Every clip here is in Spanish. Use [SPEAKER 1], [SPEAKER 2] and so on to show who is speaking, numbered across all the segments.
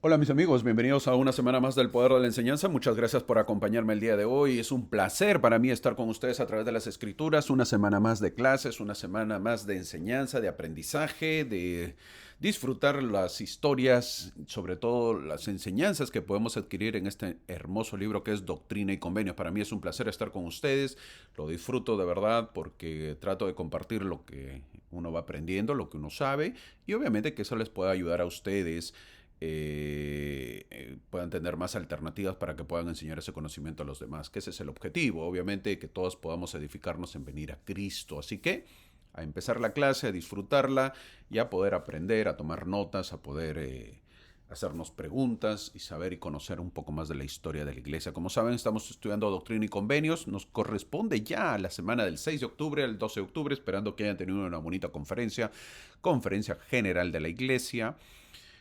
[SPEAKER 1] Hola mis amigos, bienvenidos a una semana más del Poder de la Enseñanza. Muchas gracias por acompañarme el día de hoy. Es un placer para mí estar con ustedes a través de las Escrituras. Una semana más de clases, una semana más de enseñanza, de aprendizaje, de disfrutar las historias, sobre todo las enseñanzas que podemos adquirir en este hermoso libro que es Doctrina y Convenios. Para mí es un placer estar con ustedes. Lo disfruto de verdad porque trato de compartir lo que uno va aprendiendo, lo que uno sabe y obviamente que eso les pueda ayudar a ustedes puedan tener más alternativas para que puedan enseñar ese conocimiento a los demás, que ese es el objetivo, obviamente, que todos podamos edificarnos en venir a Cristo. Así que a empezar la clase, a disfrutarla y a poder aprender, a tomar notas, a poder hacernos preguntas y saber y conocer un poco más de la historia de la iglesia. Como saben, estamos estudiando Doctrina y Convenios. Nos corresponde ya a la semana del 6 de octubre al 12 de octubre, esperando que hayan tenido una bonita conferencia general de la iglesia,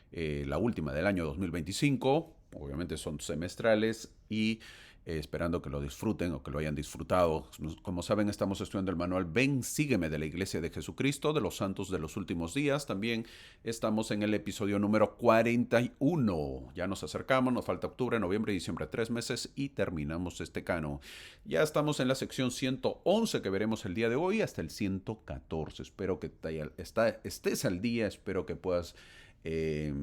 [SPEAKER 1] la última del año 2025, obviamente son semestrales y esperando que lo disfruten o que lo hayan disfrutado. Como saben, estamos estudiando el manual Ven, sígueme de la Iglesia de Jesucristo, de los Santos de los Últimos Días. También estamos en el episodio número 41. Ya nos acercamos, nos falta octubre, noviembre y diciembre, 3 meses y terminamos este canon. Ya estamos en la sección 111 que veremos el día de hoy hasta el 114. Espero que estés al día, espero que puedas eh,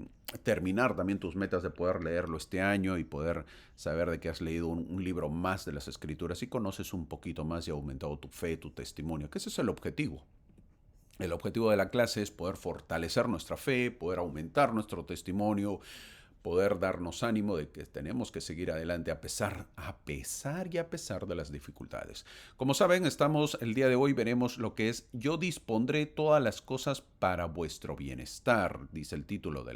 [SPEAKER 1] terminar también tus metas de poder leerlo este año y poder saber de que has leído un libro más de las Escrituras y conoces un poquito más y ha aumentado tu fe, tu testimonio, que ese es el objetivo. El objetivo de la clase es poder fortalecer nuestra fe, poder aumentar nuestro testimonio, poder darnos ánimo de que tenemos que seguir adelante a pesar de las dificultades. Como saben, el día de hoy veremos lo que es Yo dispondré todas las cosas para vuestro bienestar, dice el título de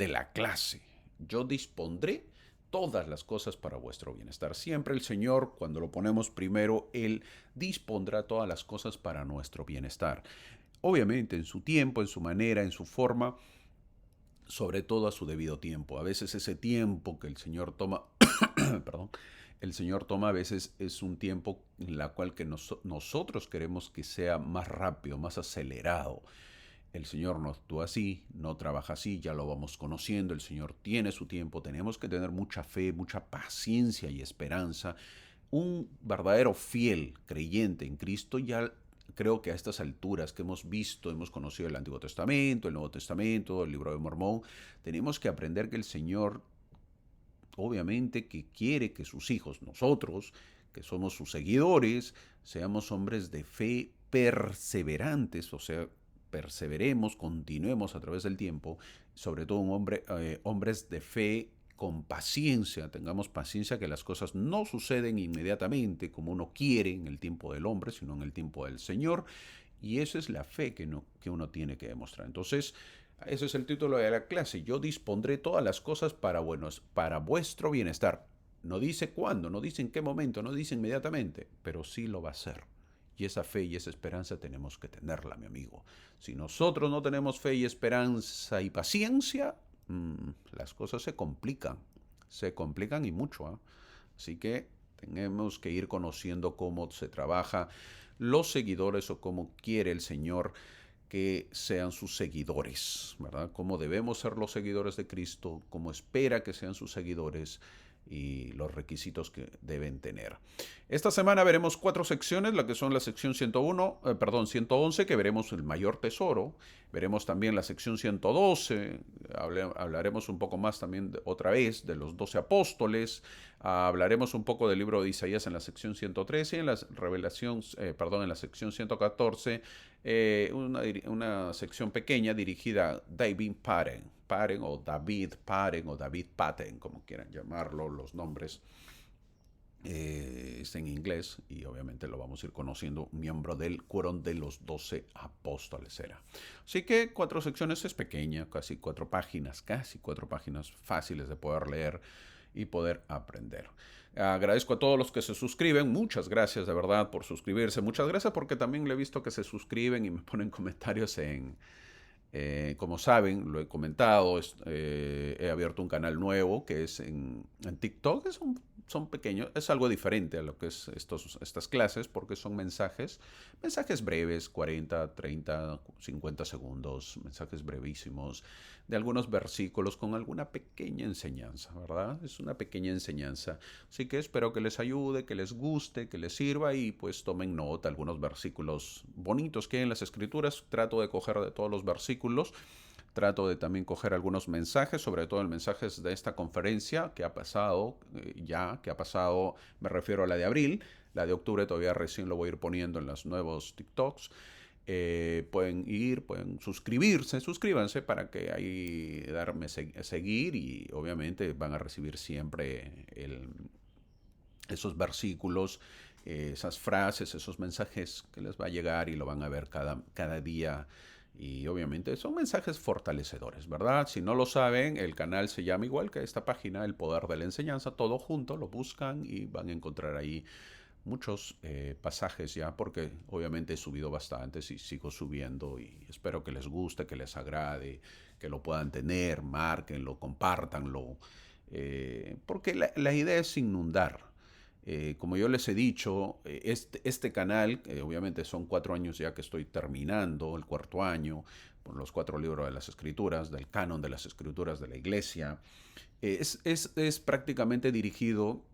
[SPEAKER 1] la clase. Yo dispondré todas las cosas para vuestro bienestar. Siempre el Señor, cuando lo ponemos primero, Él dispondrá todas las cosas para nuestro bienestar. Obviamente en su tiempo, en su manera, en su forma, sobre todo a su debido tiempo. A veces ese tiempo que el Señor toma, perdón, el Señor toma a veces es un tiempo en la cual que nosotros queremos que sea más rápido, más acelerado. El Señor no actúa así, no trabaja así, ya lo vamos conociendo, el Señor tiene su tiempo, tenemos que tener mucha fe, mucha paciencia y esperanza. Un verdadero fiel creyente en Cristo ya creo que a estas alturas que hemos visto, hemos conocido el Antiguo Testamento, el Nuevo Testamento, el libro de Mormón, tenemos que aprender que el Señor obviamente que quiere que sus hijos, nosotros, que somos sus seguidores, seamos hombres de fe perseverantes, o sea, perseveremos, continuemos a través del tiempo, sobre todo hombres de fe con paciencia, tengamos paciencia que las cosas no suceden inmediatamente como uno quiere en el tiempo del hombre, sino en el tiempo del Señor, y esa es la fe que uno tiene que demostrar. Entonces, ese es el título de la clase. Yo dispondré todas las cosas para vuestro bienestar. No dice cuándo, no dice en qué momento, no dice inmediatamente, pero sí lo va a hacer. Y esa fe y esa esperanza tenemos que tenerla, mi amigo. Si nosotros no tenemos fe y esperanza y paciencia, las cosas se complican y mucho. ¿Eh? Así que tenemos que ir conociendo cómo se trabaja los seguidores o cómo quiere el Señor que sean sus seguidores, ¿verdad? Cómo debemos ser los seguidores de Cristo, cómo espera que sean sus seguidores y los requisitos que deben tener. Esta semana veremos 4 secciones, la que son la sección 111, que veremos el mayor tesoro. Veremos también la sección 112, hablaremos un poco más también otra vez de los 12 apóstoles. Hablaremos un poco del libro de Isaías en la sección 113 y en la sección 114, una sección pequeña dirigida a David Paren o David Patten, como quieran llamarlo, los nombres es en inglés y obviamente lo vamos a ir conociendo, miembro del quórum de los 12 apóstoles era. Así que 4 secciones es pequeña, casi 4 páginas fáciles de poder leer y poder aprender. Agradezco a todos los que se suscriben, muchas gracias de verdad por suscribirse, muchas gracias porque también le he visto que se suscriben y me ponen comentarios como saben, lo he comentado, he abierto un canal nuevo que es en TikTok. son pequeños, es algo diferente a lo que es estas clases porque son mensajes breves, 40, 30, 50 segundos, mensajes brevísimos de algunos versículos con alguna pequeña enseñanza, ¿verdad? Es una pequeña enseñanza. Así que espero que les ayude, que les guste, que les sirva y pues tomen nota, algunos versículos bonitos que hay en las escrituras. Trato de coger de todos los versículos. Trato de también coger algunos mensajes, sobre todo el mensaje de esta conferencia que ha pasado, me refiero a la de abril, la de octubre todavía recién lo voy a ir poniendo en los nuevos TikToks. Pueden suscríbanse para que ahí darme seguir y obviamente van a recibir siempre esos versículos, esas frases, esos mensajes que les va a llegar y lo van a ver cada día. Y obviamente son mensajes fortalecedores, ¿verdad? Si no lo saben, el canal se llama igual que esta página, El Poder de la Enseñanza, todo junto, lo buscan y van a encontrar ahí muchos pasajes ya, porque obviamente he subido bastantes y sigo subiendo y espero que les guste, que les agrade, que lo puedan tener, márquenlo, compártanlo, porque la idea es inundar. Como yo les he dicho, este canal, obviamente son 4 años ya que estoy terminando, el cuarto año, por los 4 libros de las Escrituras, del canon de las Escrituras de la Iglesia, es prácticamente dirigido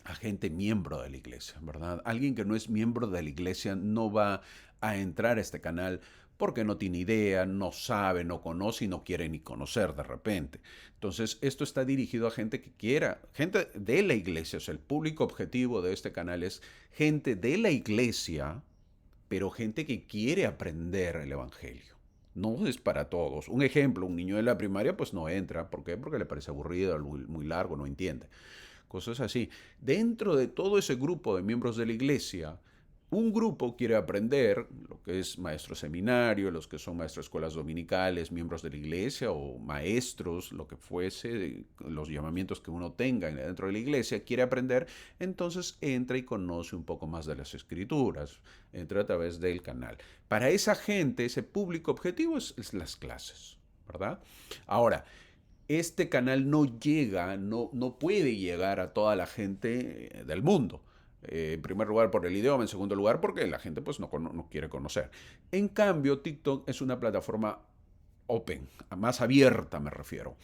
[SPEAKER 1] a gente miembro de la iglesia, ¿verdad? Alguien que no es miembro de la iglesia no va a entrar a este canal porque no tiene idea, no sabe, no conoce y no quiere ni conocer de repente. Entonces, esto está dirigido a gente que quiera, gente de la iglesia, o sea, el público objetivo de este canal es gente de la iglesia, pero gente que quiere aprender el evangelio. No es para todos. Un ejemplo, un niño de la primaria pues no entra. ¿Por qué? Porque le parece aburrido, muy largo, no entiende. Cosas así. Dentro de todo ese grupo de miembros de la iglesia, un grupo quiere aprender lo que es maestro seminario, los que son maestros de escuelas dominicales, miembros de la iglesia o maestros, lo que fuese, los llamamientos que uno tenga dentro de la iglesia, quiere aprender, entonces entra y conoce un poco más de las escrituras, entra a través del canal. Para esa gente, ese público objetivo es las clases, ¿verdad? Ahora, este canal no puede llegar a toda la gente del mundo. En primer lugar por el idioma, en segundo lugar porque la gente pues no quiere conocer. En cambio, TikTok es una plataforma open, más abierta me refiero,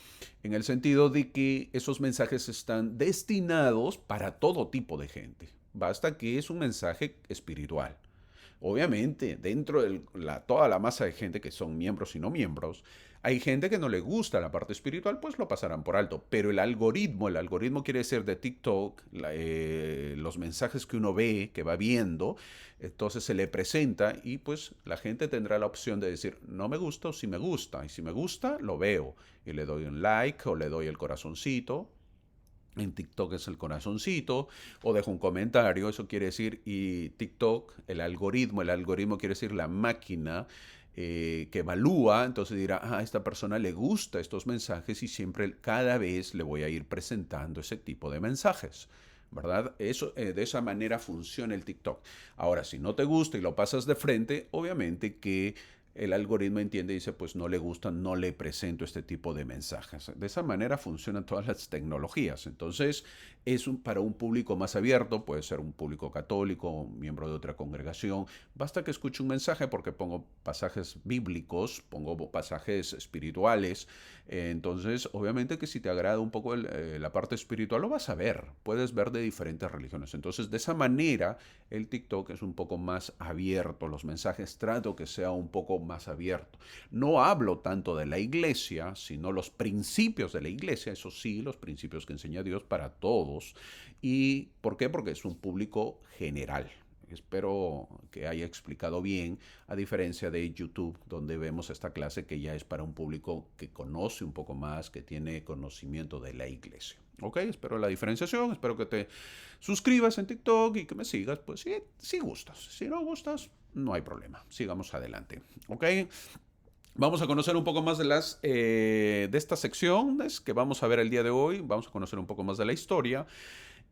[SPEAKER 1] en el sentido de que esos mensajes están destinados para todo tipo de gente. Basta que es un mensaje espiritual. Obviamente, dentro de toda la masa de gente que son miembros y no miembros, hay gente que no le gusta la parte espiritual, pues lo pasarán por alto. Pero el algoritmo quiere decir de TikTok, los mensajes que uno ve, que va viendo, entonces se le presenta y pues la gente tendrá la opción de decir, no me gusta o si me gusta. Y si me gusta, lo veo y le doy un like o le doy el corazoncito. En TikTok es el corazoncito o dejo un comentario, eso quiere decir, y TikTok, el algoritmo quiere decir la máquina que evalúa, entonces dirá, a esta persona le gusta estos mensajes y siempre, cada vez le voy a ir presentando ese tipo de mensajes, ¿verdad? Eso, de esa manera funciona el TikTok. Ahora, si no te gusta y lo pasas de frente, obviamente que el algoritmo entiende y dice, pues no le gusta, no le presento este tipo de mensajes. De esa manera funcionan todas las tecnologías. Entonces, para un público más abierto, puede ser un público católico, miembro de otra congregación. Basta que escuche un mensaje porque pongo pasajes bíblicos, pongo pasajes espirituales. Entonces, obviamente que si te agrada un poco la parte espiritual, lo vas a ver. Puedes ver de diferentes religiones. Entonces, de esa manera, el TikTok es un poco más abierto. Los mensajes trato que sea un poco más abierto. No hablo tanto de la iglesia, sino los principios de la iglesia, eso sí, los principios que enseña Dios para todos. ¿Y por qué? Porque es un público general. Espero que haya explicado bien, a diferencia de YouTube, donde vemos esta clase que ya es para un público que conoce un poco más, que tiene conocimiento de la iglesia. Ok, espero la diferenciación, espero que te suscribas en TikTok y que me sigas, pues si gustas. Si no gustas, no hay problema. Sigamos adelante. Ok. Vamos a conocer un poco más de estas secciones que vamos a ver el día de hoy. Vamos a conocer un poco más de la historia.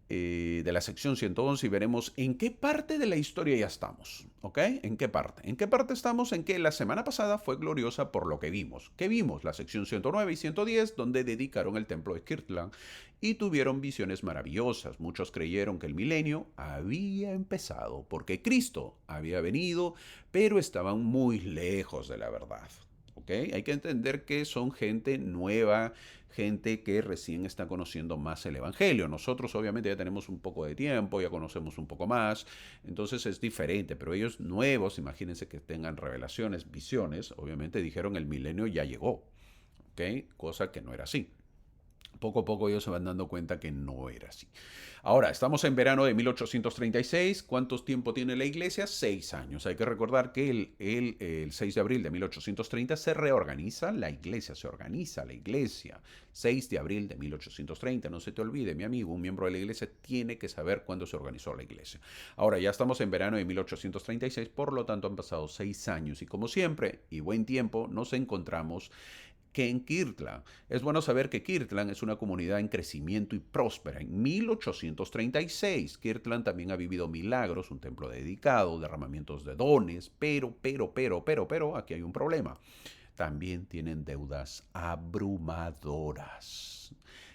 [SPEAKER 1] de la sección 111 y veremos en qué parte de la historia ya estamos, ¿ok? ¿En qué parte? ¿En qué parte estamos? En que la semana pasada fue gloriosa por lo que vimos. ¿Qué vimos? La sección 109 y 110, donde dedicaron el templo de Kirtland y tuvieron visiones maravillosas. Muchos creyeron que el milenio había empezado porque Cristo había venido, pero estaban muy lejos de la verdad. ¿Ok? Hay que entender que son gente nueva, gente que recién está conociendo más el Evangelio. Nosotros obviamente ya tenemos un poco de tiempo, ya conocemos un poco más, entonces es diferente, pero ellos nuevos, imagínense que tengan revelaciones, visiones, obviamente dijeron el milenio ya llegó, ¿ok? Cosa que no era así. Poco a poco ellos se van dando cuenta que no era así. Ahora, estamos en verano de 1836. ¿Cuánto tiempo tiene la iglesia? 6 años. Hay que recordar que el 6 de abril de 1830 se reorganiza la iglesia, se organiza la iglesia. 6 de abril de 1830, no se te olvide, mi amigo, un miembro de la iglesia tiene que saber cuándo se organizó la iglesia. Ahora, ya estamos en verano de 1836, por lo tanto han pasado 6 años y como siempre, y buen tiempo, nos encontramos que en Kirtland. Es bueno saber que Kirtland es una comunidad en crecimiento y próspera. En 1836, Kirtland también ha vivido milagros, un templo dedicado, derramamientos de dones, pero, aquí hay un problema. También tienen deudas abrumadoras.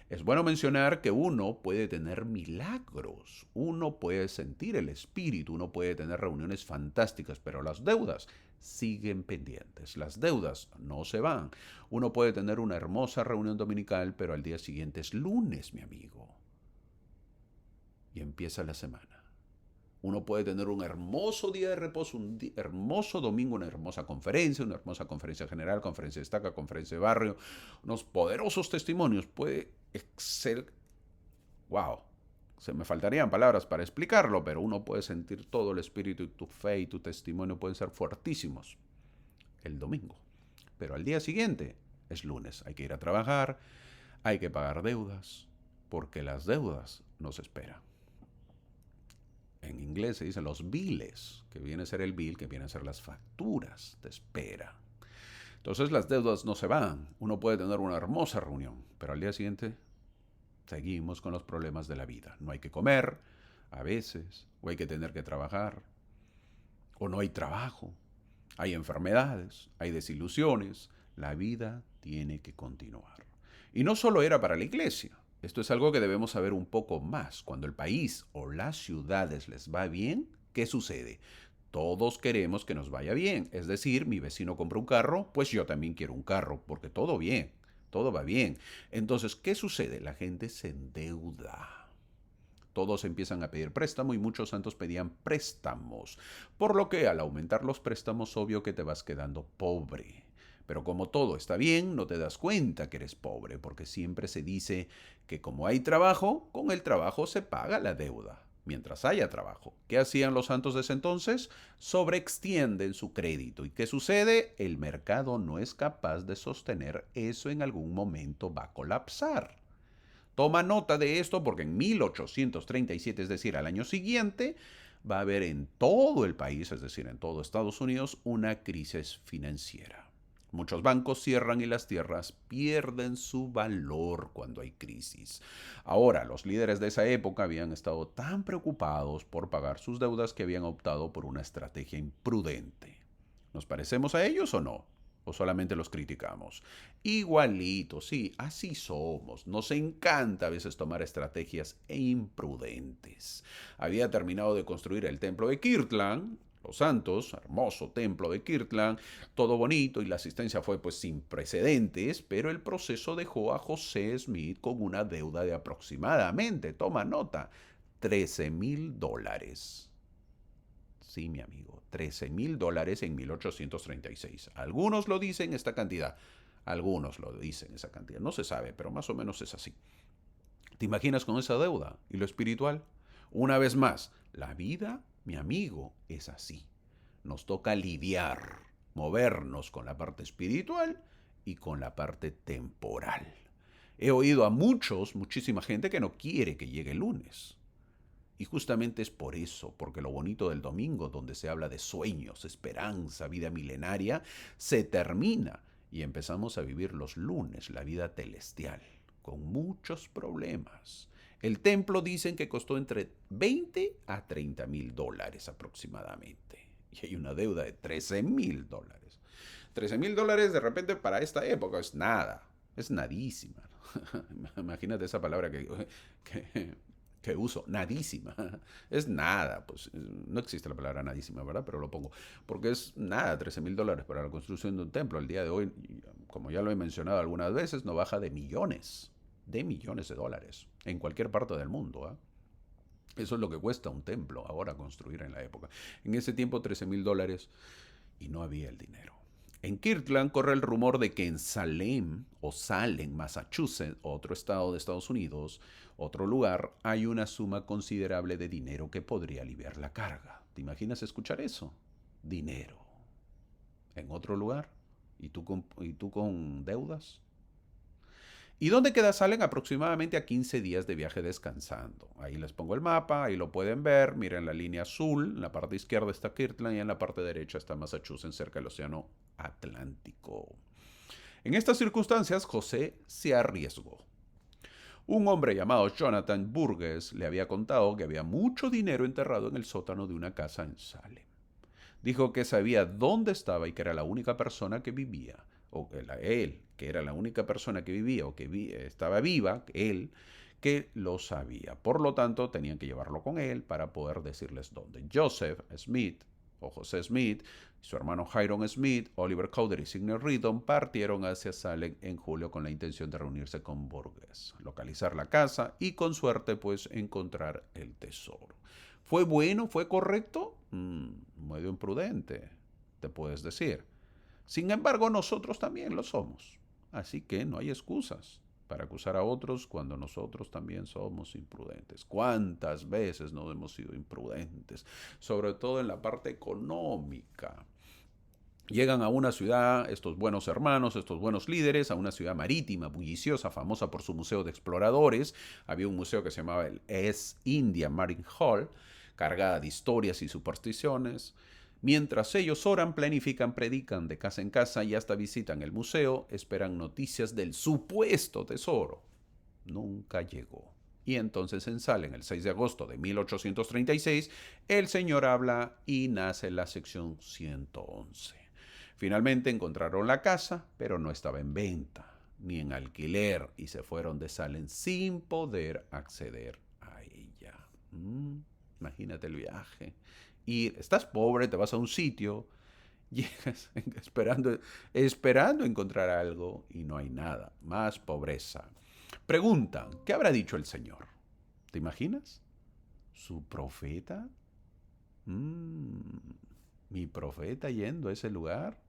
[SPEAKER 1] Es bueno mencionar que uno puede tener milagros, uno puede sentir el espíritu, uno puede tener reuniones fantásticas, pero las deudas siguen pendientes. Las deudas no se van. Uno puede tener una hermosa reunión dominical, pero al día siguiente es lunes, mi amigo. Y empieza la semana. Uno puede tener un hermoso día de reposo, hermoso domingo, una hermosa conferencia general, conferencia de estaca, conferencia de barrio, unos poderosos testimonios. Puede ser, wow, se me faltarían palabras para explicarlo, pero uno puede sentir todo el espíritu y tu fe y tu testimonio pueden ser fuertísimos el domingo. Pero al día siguiente es lunes, hay que ir a trabajar, hay que pagar deudas, porque las deudas nos esperan. En inglés se dicen los biles, que viene a ser el bill, que viene a ser las facturas de espera. Entonces las deudas no se van. Uno puede tener una hermosa reunión, pero al día siguiente seguimos con los problemas de la vida. No hay que comer, a veces, o hay que tener que trabajar, o no hay trabajo, hay enfermedades, hay desilusiones. La vida tiene que continuar. Y no solo era para la iglesia. Esto es algo que debemos saber un poco más. Cuando el país o las ciudades les va bien, ¿qué sucede? Todos queremos que nos vaya bien. Es decir, mi vecino compra un carro, pues yo también quiero un carro, porque todo bien, todo va bien. Entonces, ¿qué sucede? La gente se endeuda. Todos empiezan a pedir préstamo y muchos santos pedían préstamos. Por lo que al aumentar los préstamos, obvio que te vas quedando pobre. Pero como todo está bien, no te das cuenta que eres pobre, porque siempre se dice que como hay trabajo, con el trabajo se paga la deuda, mientras haya trabajo. ¿Qué hacían los santos de ese entonces? Sobreextienden su crédito. ¿Y qué sucede? El mercado no es capaz de sostener eso, en algún momento va a colapsar. Toma nota de esto porque en 1837, es decir, al año siguiente, va a haber en todo el país, es decir, en todo Estados Unidos, una crisis financiera. Muchos bancos cierran y las tierras pierden su valor cuando hay crisis. Ahora, los líderes de esa época habían estado tan preocupados por pagar sus deudas que habían optado por una estrategia imprudente. ¿Nos parecemos a ellos o no? ¿O solamente los criticamos? Igualito, sí, así somos. Nos encanta a veces tomar estrategias imprudentes. Había terminado de construir el templo de Kirtland, los santos, hermoso templo de Kirtland, todo bonito y la asistencia fue pues sin precedentes, pero el proceso dejó a José Smith con una deuda de aproximadamente, toma nota, $13,000. Sí, mi amigo, $13,000 en 1836. Algunos lo dicen esta cantidad, algunos lo dicen esa cantidad. No se sabe, pero más o menos es así. ¿Te imaginas con esa deuda? ¿Y lo espiritual? Una vez más, la vida, mi amigo, es así. Nos toca lidiar, movernos con la parte espiritual y con la parte temporal. He oído a muchísima gente que no quiere que llegue el lunes. Y justamente es por eso, porque lo bonito del domingo, donde se habla de sueños, esperanza, vida milenaria, se termina y empezamos a vivir los lunes, la vida celestial, con muchos problemas. El templo dicen que costó entre 20 a 30 mil dólares aproximadamente. Y hay una deuda de 13 mil dólares. 13 mil dólares de repente para esta época es nada, es nadísima. Imagínate esa palabra que, que uso, nadísima. Es nada, pues no existe la palabra nadísima, ¿verdad? Pero lo pongo. Porque es nada, 13 mil dólares para la construcción de un templo. Al día de hoy, como ya lo he mencionado algunas veces, no baja de millones de dólares en cualquier parte del mundo. Eso es lo que cuesta un templo ahora construir en la época. En ese tiempo 13 mil dólares y no había el dinero. En Kirtland corre el rumor de que en Salem o Salem, Massachusetts, otro estado de Estados Unidos, otro lugar, hay una suma considerable de dinero que podría aliviar la carga. ¿Te imaginas escuchar eso? Dinero. ¿En otro lugar? Y tú con deudas? ¿Y dónde queda Salem? Aproximadamente a 15 días de viaje descansando. Ahí les pongo el mapa, ahí lo pueden ver. Miren la línea azul, en la parte izquierda está Kirtland y en la parte derecha está Massachusetts, cerca del Océano Atlántico. En estas circunstancias, José se arriesgó. Un hombre llamado Jonathan Burgess le había contado que había mucho dinero enterrado en el sótano de una casa en Salem. Dijo que sabía dónde estaba y que era la única persona que vivía, o él, que era la única persona que vivía o que estaba viva, él, que lo sabía. Por lo tanto, tenían que llevarlo con él para poder decirles dónde. Joseph Smith, o José Smith, su hermano Hiram Smith, Oliver Cowdery y Sidney Riddon partieron hacia Salem en julio con la intención de reunirse con Burgess, localizar la casa y con suerte pues encontrar el tesoro. ¿Fue bueno? ¿Fue correcto? Medio imprudente, te puedes decir. Sin embargo, nosotros también lo somos. Así que no hay excusas para acusar a otros cuando nosotros también somos imprudentes. ¿Cuántas veces no hemos sido imprudentes? Sobre todo en la parte económica. Llegan a una ciudad, estos buenos hermanos, estos buenos líderes, a una ciudad marítima, bulliciosa, famosa por su museo de exploradores. Había un museo que se llamaba el East India Marine Hall, cargada de historias y supersticiones. Mientras ellos oran, planifican, predican de casa en casa y hasta visitan el museo, esperan noticias del supuesto tesoro. Nunca llegó. Y entonces en Salem, el 6 de agosto de 1836, el Señor habla y nace la sección 111. Finalmente encontraron la casa, pero no estaba en venta ni en alquiler y se fueron de Salem sin poder acceder a ella. Imagínate el viaje. Y estás pobre, te vas a un sitio, llegas esperando encontrar algo y no hay nada. Más pobreza. Preguntan, ¿qué habrá dicho el Señor? ¿Te imaginas? ¿Su profeta? ¿Mi profeta yendo a ese lugar?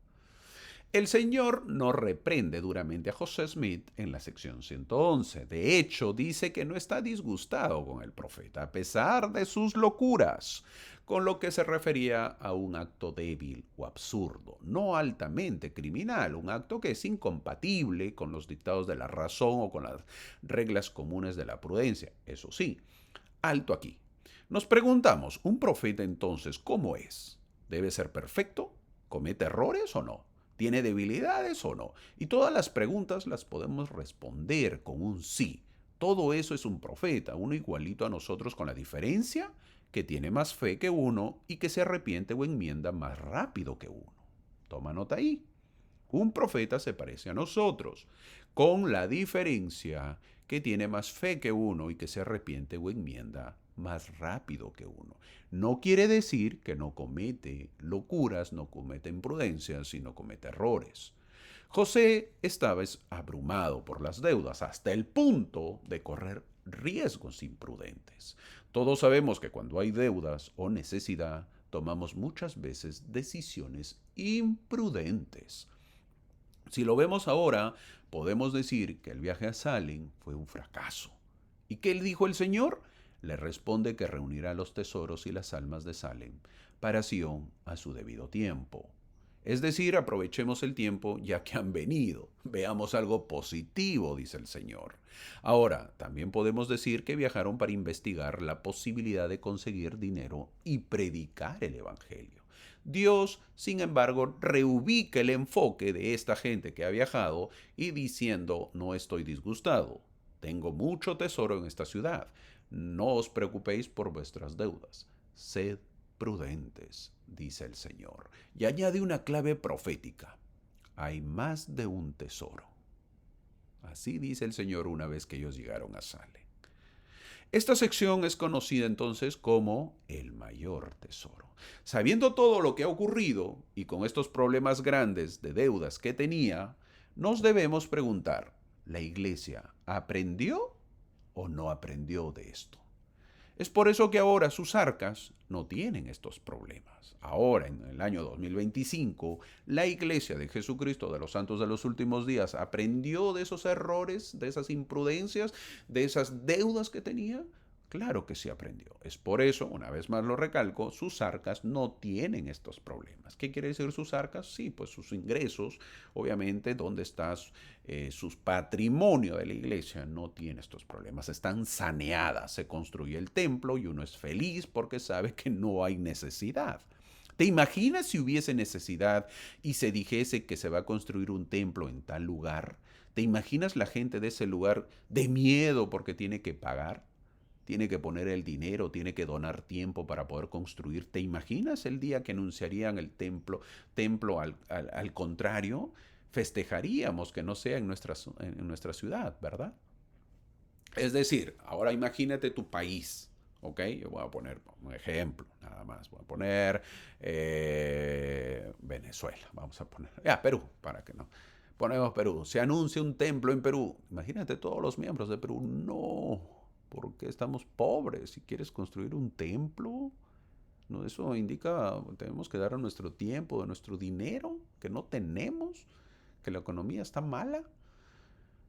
[SPEAKER 1] El Señor no reprende duramente a José Smith en la sección 111. De hecho, dice que no está disgustado con el profeta, a pesar de sus locuras, con lo que se refería a un acto débil o absurdo, no altamente criminal, un acto que es incompatible con los dictados de la razón o con las reglas comunes de la prudencia. Eso sí, alto aquí. Nos preguntamos, ¿un profeta entonces cómo es? ¿Debe ser perfecto? ¿Comete errores o no? ¿Tiene debilidades o no? Y todas las preguntas las podemos responder con un sí. Todo eso es un profeta, uno igualito a nosotros con la diferencia que tiene más fe que uno y que se arrepiente o enmienda más rápido que uno. Toma nota ahí. Un profeta se parece a nosotros, con la diferencia que tiene más fe que uno y que se arrepiente o enmienda más rápido que uno. No quiere decir que no comete locuras, no comete imprudencias y no comete errores. José estaba abrumado por las deudas hasta el punto de correr riesgos imprudentes. Todos sabemos que cuando hay deudas o necesidad, tomamos muchas veces decisiones imprudentes. Si lo vemos ahora, podemos decir que el viaje a Salem fue un fracaso. ¿Y qué le dijo el Señor? Le responde que reunirá los tesoros y las almas de Salem para Sión a su debido tiempo. Es decir, aprovechemos el tiempo ya que han venido. Veamos algo positivo, dice el Señor. Ahora, también podemos decir que viajaron para investigar la posibilidad de conseguir dinero y predicar el Evangelio. Dios, sin embargo, reubica el enfoque de esta gente que ha viajado y diciendo, no estoy disgustado. tengo mucho tesoro en esta ciudad. No os preocupéis por vuestras deudas. Sed prudentes, dice el Señor. Y añade una clave profética. Hay más de un tesoro. Así dice el Señor una vez que ellos llegaron a Salem. Esta sección es conocida entonces como el mayor tesoro. Sabiendo todo lo que ha ocurrido y con estos problemas grandes de deudas que tenía, nos debemos preguntar, ¿la iglesia aprendió o no aprendió de esto? Es por eso que ahora sus arcas no tienen estos problemas. Ahora, en el año 2025, la Iglesia de Jesucristo de los Santos de los Últimos Días aprendió de esos errores, de esas imprudencias, de esas deudas que tenía. Claro que sí aprendió. Es por eso, una vez más lo recalco, sus arcas no tienen estos problemas. ¿Qué quiere decir sus arcas? Sí, pues sus ingresos, obviamente, dónde está su patrimonio de la iglesia, no tiene estos problemas. Están saneadas. Se construye el templo y uno es feliz porque sabe que no hay necesidad. ¿Te imaginas si hubiese necesidad y se dijese que se va a construir un templo en tal lugar? ¿Te imaginas la gente de ese lugar de miedo porque tiene que pagar? Tiene que poner el dinero, tiene que donar tiempo para poder construir. ¿Te imaginas el día que anunciarían el templo al contrario? Festejaríamos que no sea en nuestra ciudad, ¿verdad? Es decir, ahora imagínate tu país, ¿ok? Yo voy a poner un ejemplo, nada más. Voy a poner Venezuela, vamos a poner, Perú, para que no. Ponemos Perú, se anuncia un templo en Perú. Imagínate todos los miembros de Perú. No, porque estamos pobres. Si quieres construir un templo, no, eso indica tenemos que dar nuestro tiempo, nuestro dinero, que no tenemos, que la economía está mala.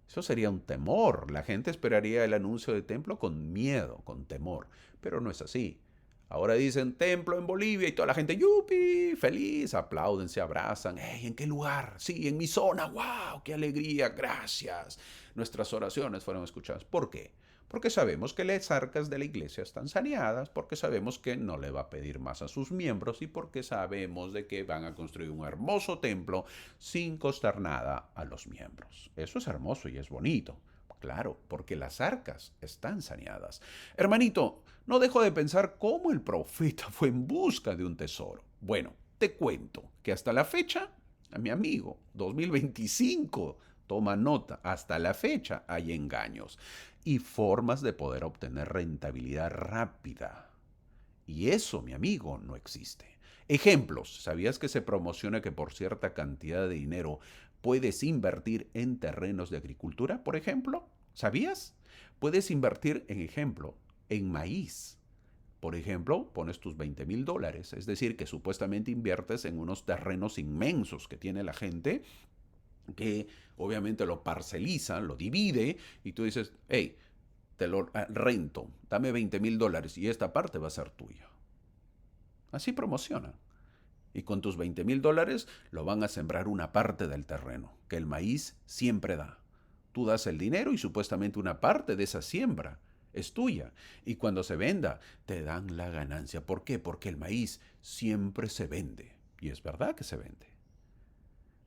[SPEAKER 1] Eso sería un temor. La gente esperaría el anuncio de templo con miedo, con temor. Pero no es así. Ahora dicen templo en Bolivia y toda la gente, ¡yupi! Feliz, aplauden, se abrazan. ¡Hey! ¿En qué lugar? Sí, en mi zona. ¡Wow! ¡Qué alegría! Gracias. Nuestras oraciones fueron escuchadas. ¿Por qué? Porque sabemos que las arcas de la iglesia están saneadas, porque sabemos que no le va a pedir más a sus miembros y porque sabemos de que van a construir un hermoso templo sin costar nada a los miembros. Eso es hermoso y es bonito. Claro, porque las arcas están saneadas. Hermanito, no dejo de pensar cómo el profeta fue en busca de un tesoro. Bueno, te cuento que hasta la fecha, a mi amigo, 2025, toma nota, hasta la fecha hay engaños y formas de poder obtener rentabilidad rápida. Y eso, mi amigo, no existe. Ejemplos, ¿sabías que se promociona que por cierta cantidad de dinero puedes invertir en terrenos de agricultura, por ejemplo? ¿Sabías? Puedes invertir, en ejemplo, en maíz. Por ejemplo, pones tus $20,000, es decir, que supuestamente inviertes en unos terrenos inmensos que tiene la gente, que obviamente lo parceliza, lo divide, y tú dices, hey, te lo rento, dame $20,000 y esta parte va a ser tuya. Así promocionan. Y con tus $20,000 lo van a sembrar una parte del terreno, que el maíz siempre da. Tú das el dinero y supuestamente una parte de esa siembra es tuya. Y cuando se venda, te dan la ganancia. ¿Por qué? Porque el maíz siempre se vende. Y es verdad que se vende.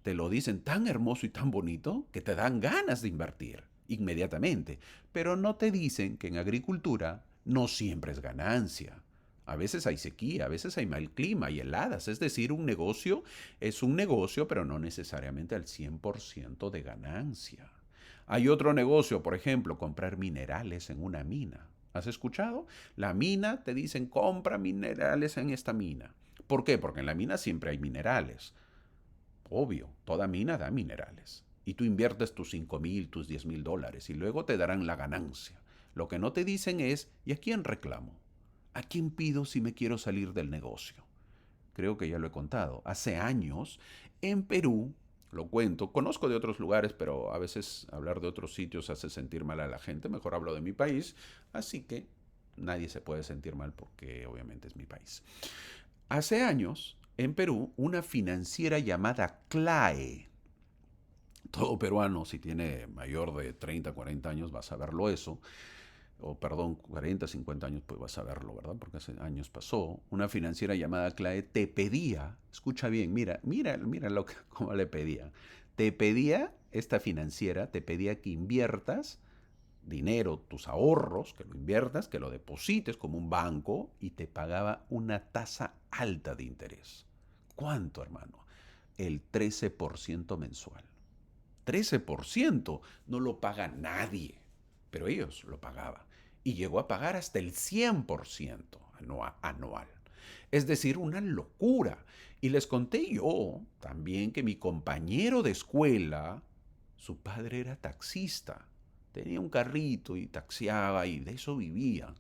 [SPEAKER 1] Te lo dicen tan hermoso y tan bonito que te dan ganas de invertir inmediatamente. Pero no te dicen que en agricultura no siempre es ganancia. A veces hay sequía, a veces hay mal clima, hay heladas. Es decir, un negocio es un negocio, pero no necesariamente al 100% de ganancia. Hay otro negocio, por ejemplo, comprar minerales en una mina. ¿Has escuchado? La mina, te dicen, compra minerales en esta mina. ¿Por qué? Porque en la mina siempre hay minerales. Obvio, toda mina da minerales. Y tú inviertes tus 5,000, tus $10,000 y luego te darán la ganancia. Lo que no te dicen es, ¿y a quién reclamo? ¿A quién pido si me quiero salir del negocio? Creo que ya lo he contado. Hace años, en Perú, lo cuento, conozco de otros lugares, pero a veces hablar de otros sitios hace sentir mal a la gente. Mejor hablo de mi país, así que nadie se puede sentir mal porque obviamente es mi país. Hace años, en Perú, una financiera llamada CLAE, todo peruano, si tiene mayor de 30, 40 años, va a saberlo eso, o perdón, 40, 50 años, pues vas a verlo, ¿verdad? Porque hace años pasó. Una financiera llamada CLAE te pedía, escucha bien, mira cómo le pedía. Te pedía, esta financiera, te pedía que inviertas dinero, tus ahorros, que lo inviertas, que lo deposites como un banco y te pagaba una tasa alta de interés. ¿Cuánto, hermano? El 13% mensual. 13% no lo paga nadie, pero ellos lo pagaban. Y llegó a pagar hasta el 100% anual. Es decir, una locura. Y les conté yo también que mi compañero de escuela, su padre era taxista. Tenía un carrito y taxiaba y de eso vivían.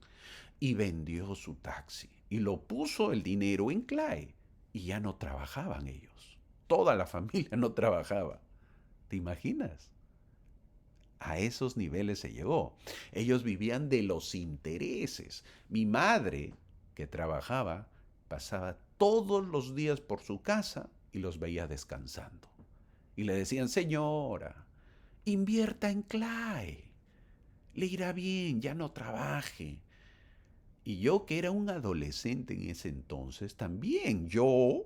[SPEAKER 1] Y vendió su taxi y lo puso el dinero en CLAE. Y ya no trabajaban ellos. Toda la familia no trabajaba. ¿Te imaginas? A esos niveles se llegó. Ellos vivían de los intereses. Mi madre, que trabajaba, pasaba todos los días por su casa y los veía descansando. Y le decían, señora, invierta en CLAE. Le irá bien, ya no trabaje. Y yo, que era un adolescente en ese entonces, también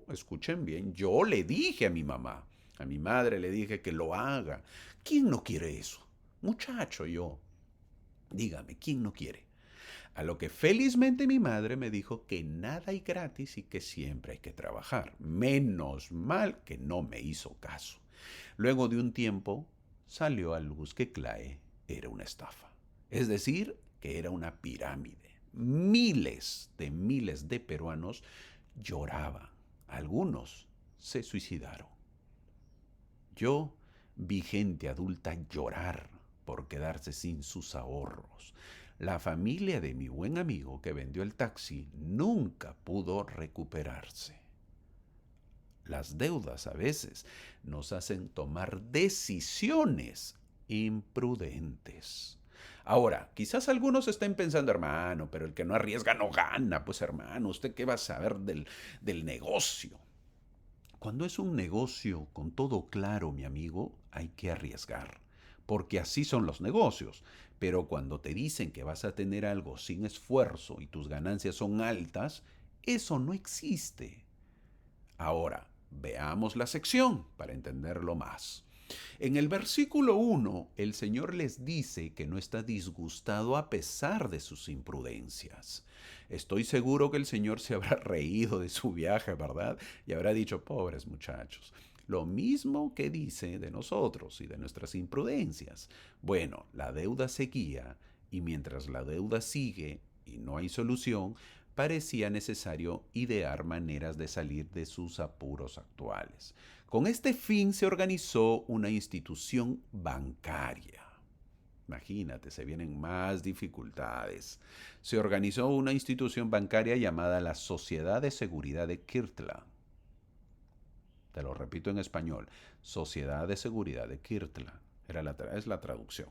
[SPEAKER 1] escuchen bien, yo le dije a mi mamá, a mi madre le dije que lo haga. ¿Quién no quiere eso? Muchacho, yo. Dígame, ¿quién no quiere? A lo que felizmente mi madre me dijo que nada hay gratis y que siempre hay que trabajar. Menos mal que no me hizo caso. Luego de un tiempo salió a luz que CLAE era una estafa. Es decir, que era una pirámide. Miles de peruanos lloraban. Algunos se suicidaron. Yo vi gente adulta llorar por quedarse sin sus ahorros. La familia de mi buen amigo que vendió el taxi nunca pudo recuperarse. Las deudas a veces nos hacen tomar decisiones imprudentes. Ahora, quizás algunos estén pensando, hermano, pero el que no arriesga no gana. Pues hermano, ¿usted qué va a saber del negocio? Cuando es un negocio con todo claro, mi amigo, hay que arriesgar, porque así son los negocios. Pero cuando te dicen que vas a tener algo sin esfuerzo y tus ganancias son altas, eso no existe. Ahora, veamos la sección para entenderlo más. En el versículo 1, el Señor les dice que no está disgustado a pesar de sus imprudencias. Estoy seguro que el Señor se habrá reído de su viaje, ¿verdad? Y habrá dicho, pobres muchachos. Lo mismo que dice de nosotros y de nuestras imprudencias. Bueno, la deuda seguía y mientras la deuda sigue y no hay solución, parecía necesario idear maneras de salir de sus apuros actuales. Con este fin se organizó una institución bancaria. Imagínate, se vienen más dificultades. Se organizó una institución bancaria llamada la Sociedad de Seguridad de Kirtland. Te lo repito en español, Sociedad de Seguridad de Kirtland. Es la traducción.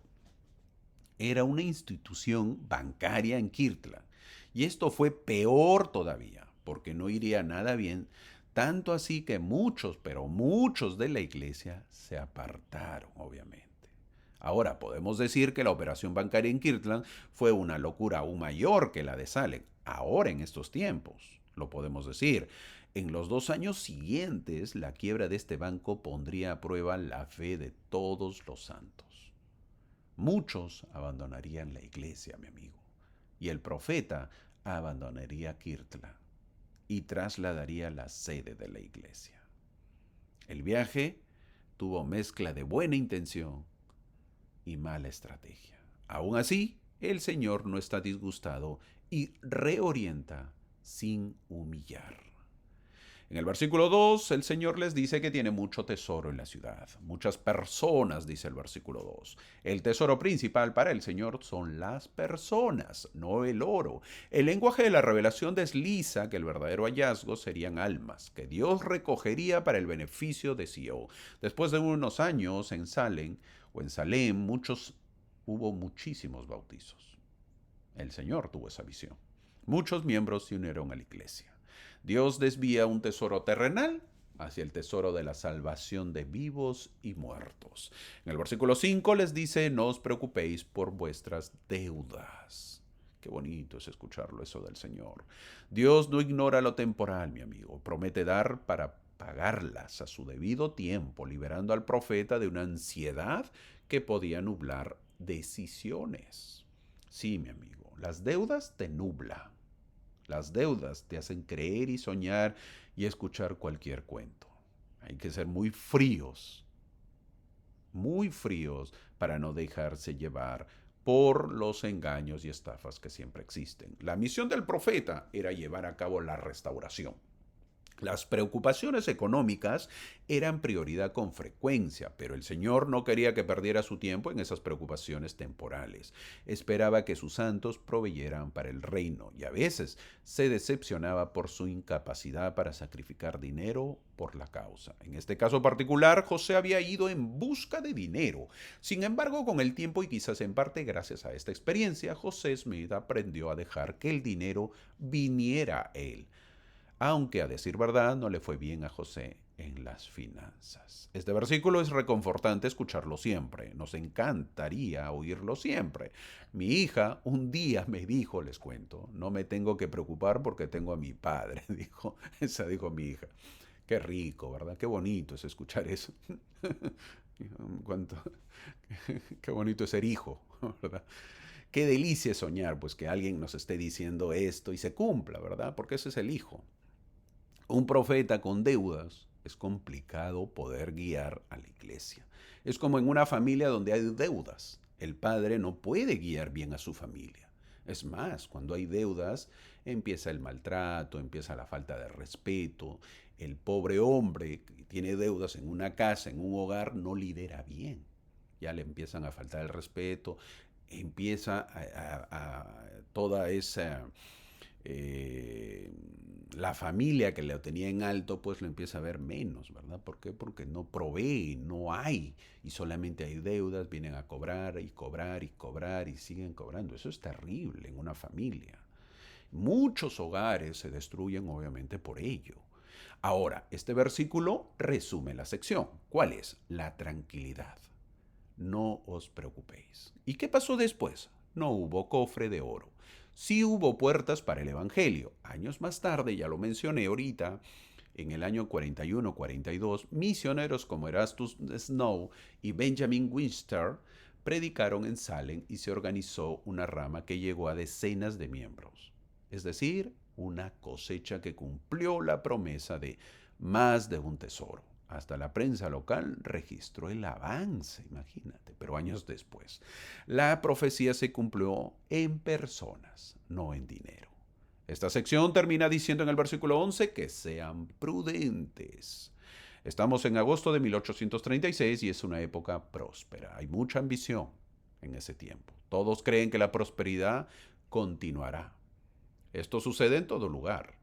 [SPEAKER 1] Era una institución bancaria en Kirtland. Y esto fue peor todavía, porque no iría nada bien, tanto así que muchos, pero muchos de la iglesia se apartaron, obviamente. Ahora, podemos decir que la operación bancaria en Kirtland fue una locura aún mayor que la de Salem. Ahora, en estos tiempos, lo podemos decir. En los 2 años siguientes, la quiebra de este banco pondría a prueba la fe de todos los santos. Muchos abandonarían la iglesia, mi amigo, y el profeta abandonaría Kirtland y trasladaría la sede de la iglesia. El viaje tuvo mezcla de buena intención y mala estrategia. Aún así, el Señor no está disgustado y reorienta sin humillar. En el versículo 2, el Señor les dice que tiene mucho tesoro en la ciudad. Muchas personas, dice el versículo 2. El tesoro principal para el Señor son las personas, no el oro. El lenguaje de la revelación desliza que el verdadero hallazgo serían almas, que Dios recogería para el beneficio de Sion. Después de unos años en Salem, hubo muchísimos bautizos. El Señor tuvo esa visión. Muchos miembros se unieron a la iglesia. Dios desvía un tesoro terrenal hacia el tesoro de la salvación de vivos y muertos. En el versículo 5 les dice, no os preocupéis por vuestras deudas. Qué bonito es escucharlo eso del Señor. Dios no ignora lo temporal, mi amigo. Promete dar para pagarlas a su debido tiempo, liberando al profeta de una ansiedad que podía nublar decisiones. Sí, mi amigo, las deudas te nublan. Las deudas te hacen creer y soñar y escuchar cualquier cuento. Hay que ser muy fríos para no dejarse llevar por los engaños y estafas que siempre existen. La misión del profeta era llevar a cabo la restauración. Las preocupaciones económicas eran prioridad con frecuencia, pero el Señor no quería que perdiera su tiempo en esas preocupaciones temporales. Esperaba que sus santos proveyeran para el reino y a veces se decepcionaba por su incapacidad para sacrificar dinero por la causa. En este caso particular, José había ido en busca de dinero. Sin embargo, con el tiempo y quizás en parte gracias a esta experiencia, José Smith aprendió a dejar que el dinero viniera a él. Aunque a decir verdad no le fue bien a José en las finanzas. Este versículo es reconfortante escucharlo siempre. Nos encantaría oírlo siempre. Mi hija un día me dijo, les cuento, no me tengo que preocupar porque tengo a mi padre, dijo. Esa dijo mi hija. Qué rico, ¿verdad? Qué bonito es escuchar eso. ¿Cuánto? Qué bonito es ser hijo, ¿verdad? Qué delicia soñar, pues que alguien nos esté diciendo esto y se cumpla, ¿verdad? Porque ese es el hijo. Un profeta con deudas es complicado poder guiar a la iglesia. Es como en una familia donde hay deudas. El padre no puede guiar bien a su familia. Es más, cuando hay deudas, empieza el maltrato, empieza la falta de respeto. El pobre hombre que tiene deudas en una casa, en un hogar, no lidera bien. Ya le empiezan a faltar el respeto, empieza a toda esa la familia que le tenía en alto, pues lo empieza a ver menos, ¿verdad? ¿Por qué? Porque no provee, no hay, y solamente hay deudas, vienen a cobrar y cobrar y cobrar y siguen cobrando. Eso es terrible en una familia. Muchos hogares se destruyen obviamente por ello. Ahora, este versículo resume la sección. ¿Cuál es? La tranquilidad. No os preocupéis. ¿Y qué pasó después? No hubo cofre de oro. Sí hubo puertas para el Evangelio. Años más tarde, ya lo mencioné ahorita, en el año 41-42, misioneros como Erastus Snow y Benjamin Winchester predicaron en Salem y se organizó una rama que llegó a decenas de miembros. Es decir, una cosecha que cumplió la promesa de más de un tesoro. Hasta la prensa local registró el avance, imagínate, pero años después. La profecía se cumplió en personas, no en dinero. Esta sección termina diciendo en el versículo 11 que sean prudentes. Estamos en agosto de 1836 y es una época próspera. Hay mucha ambición en ese tiempo. Todos creen que la prosperidad continuará. Esto sucede en todo lugar.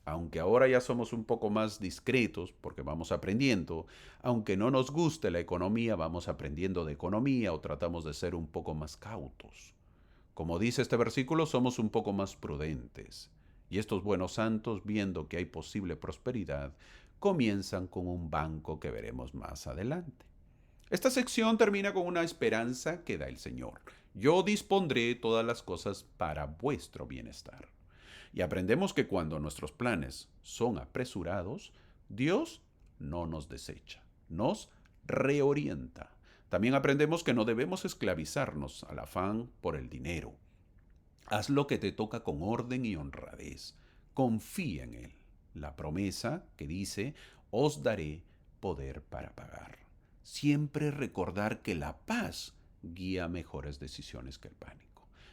[SPEAKER 1] Aunque ahora ya somos un poco más discretos porque vamos aprendiendo, aunque no nos guste la economía, vamos aprendiendo de economía o tratamos de ser un poco más cautos. Como dice este versículo, somos un poco más prudentes. Y estos buenos santos, viendo que hay posible prosperidad, comienzan con un banco que veremos más adelante. Esta sección termina con una esperanza que da el Señor. Yo dispondré todas las cosas para vuestro bienestar. Y aprendemos que cuando nuestros planes son apresurados, Dios no nos desecha, nos reorienta. También aprendemos que no debemos esclavizarnos al afán por el dinero. Haz lo que te toca con orden y honradez. Confía en Él. La promesa que dice, os daré poder para pagar. Siempre recordar que la paz guía mejores decisiones que el pánico.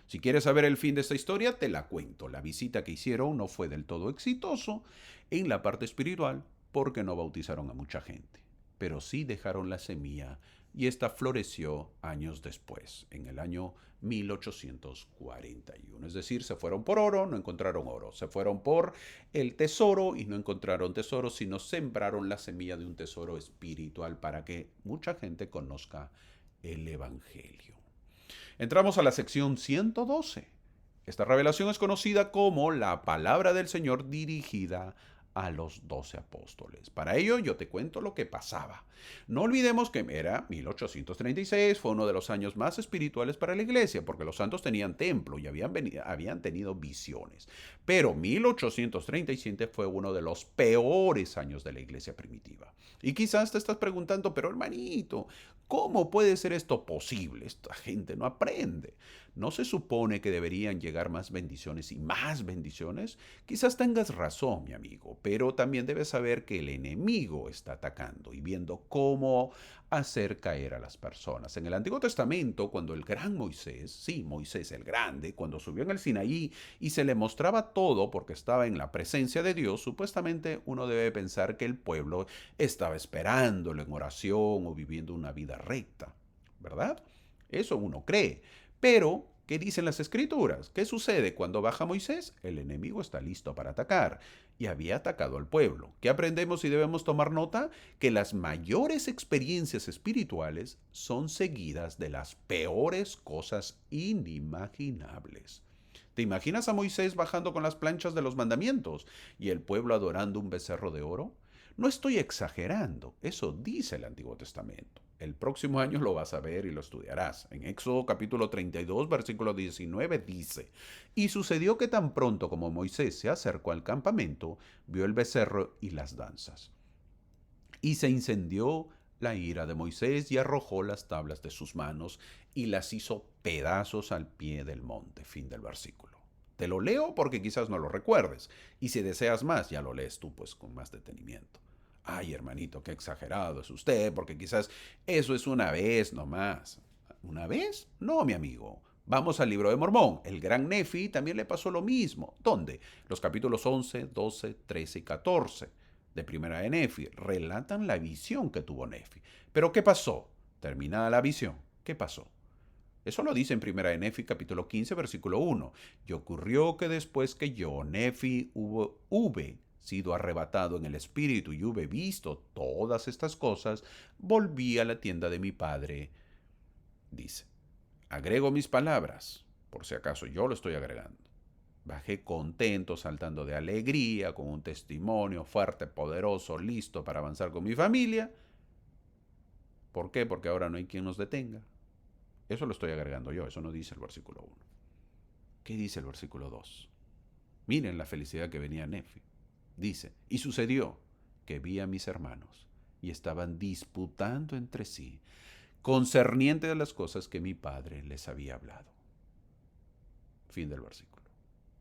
[SPEAKER 1] Si quieres saber el fin de esta historia, te la cuento. La visita que hicieron no fue del todo exitoso en la parte espiritual porque no bautizaron a mucha gente, pero sí dejaron la semilla y esta floreció años después, en el año 1841. Es decir, se fueron por oro, no encontraron oro. Se fueron por el tesoro y no encontraron tesoro, sino sembraron la semilla de un tesoro espiritual para que mucha gente conozca el Evangelio. Entramos a la sección 112. Esta revelación es conocida como la palabra del Señor dirigida a los 12 apóstoles. Para ello yo te cuento lo que pasaba. No olvidemos que era 1836, fue uno de los años más espirituales para la iglesia, porque los santos tenían templo y habían tenido visiones. Pero 1837 fue uno de los peores años de la iglesia primitiva. Y quizás te estás preguntando, pero hermanito, ¿cómo puede ser esto posible? Esta gente no aprende. ¿No se supone que deberían llegar más bendiciones y más bendiciones? Quizás tengas razón, mi amigo, pero también debes saber que el enemigo está atacando y viendo cómo hacer caer a las personas. En el Antiguo Testamento, cuando el gran Moisés, sí, Moisés el grande, cuando subió en el Sinaí y se le mostraba todo porque estaba en la presencia de Dios, supuestamente uno debe pensar que el pueblo estaba esperándolo en oración o viviendo una vida recta, ¿verdad? Eso uno cree. Pero, ¿qué dicen las escrituras? ¿Qué sucede cuando baja Moisés? El enemigo está listo para atacar y había atacado al pueblo. ¿Qué aprendemos y debemos tomar nota? Que las mayores experiencias espirituales son seguidas de las peores cosas inimaginables. ¿Te imaginas a Moisés bajando con las planchas de los mandamientos y el pueblo adorando un becerro de oro? No estoy exagerando, eso dice el Antiguo Testamento. El próximo año lo vas a ver y lo estudiarás. En Éxodo capítulo 32, versículo 19 dice, y sucedió que tan pronto como Moisés se acercó al campamento, vio el becerro y las danzas. Y se incendió la ira de Moisés y arrojó las tablas de sus manos y las hizo pedazos al pie del monte. Fin del versículo. Te lo leo porque quizás no lo recuerdes. Y si deseas más, ya lo lees tú pues con más detenimiento. Ay, hermanito, qué exagerado es usted, porque quizás eso es una vez nomás. ¿Una vez? No, mi amigo. Vamos al libro de Mormón. El gran Nefi también le pasó lo mismo. ¿Dónde? Los capítulos 11, 12, 13 y 14 de Primera de Nefi relatan la visión que tuvo Nefi. Pero ¿qué pasó? Terminada la visión, ¿qué pasó? Eso lo dice en Primera de Nefi, capítulo 15, versículo 1. Y ocurrió que después que yo, Nefi, hube sido arrebatado en el espíritu y hube visto todas estas cosas, volví a la tienda de mi padre. Dice, agrego mis palabras, por si acaso yo lo estoy agregando. Bajé contento, saltando de alegría, con un testimonio fuerte, poderoso, listo para avanzar con mi familia. ¿Por qué? Porque ahora no hay quien nos detenga. Eso lo estoy agregando yo, eso no dice el versículo 1. ¿Qué dice el versículo 2? Miren la felicidad que venía Nefi. Dice, y sucedió que vi a mis hermanos y estaban disputando entre sí concerniente a las cosas que mi padre les había hablado. Fin del versículo.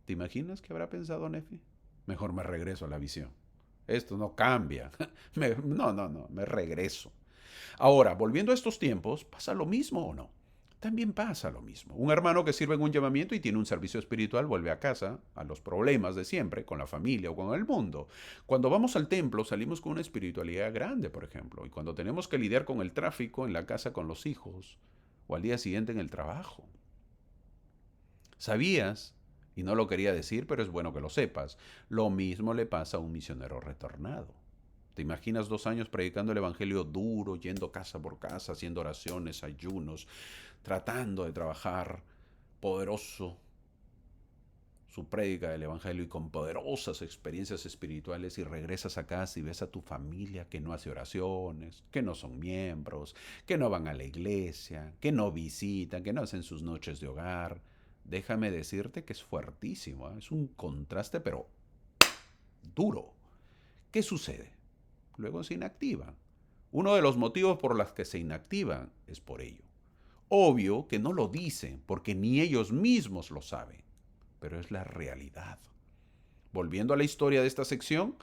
[SPEAKER 1] ¿Te imaginas qué habrá pensado Nefi? Mejor me regreso a la visión. Esto no cambia. No, me regreso. Ahora, volviendo a estos tiempos, ¿pasa lo mismo o no? También pasa lo mismo. Un hermano que sirve en un llamamiento y tiene un servicio espiritual vuelve a casa, a los problemas de siempre, con la familia o con el mundo. Cuando vamos al templo salimos con una espiritualidad grande, por ejemplo, y cuando tenemos que lidiar con el tráfico en la casa con los hijos o al día siguiente en el trabajo. ¿Sabías? Y no lo quería decir, pero es bueno que lo sepas. Lo mismo le pasa a un misionero retornado. ¿Te imaginas 2 años predicando el evangelio duro, yendo casa por casa, haciendo oraciones, ayunos, tratando de trabajar poderoso su prédica del evangelio y con poderosas experiencias espirituales y regresas a casa y ves a tu familia que no hace oraciones, que no son miembros, que no van a la iglesia, que no visitan, que no hacen sus noches de hogar? Déjame decirte que es fuertísimo, ¿eh? Es un contraste pero duro. ¿Qué sucede? Luego se inactivan. Uno de los motivos por los que se inactivan es por ello. Obvio que no lo dicen porque ni ellos mismos lo saben, pero es la realidad. Volviendo a la historia de esta sección,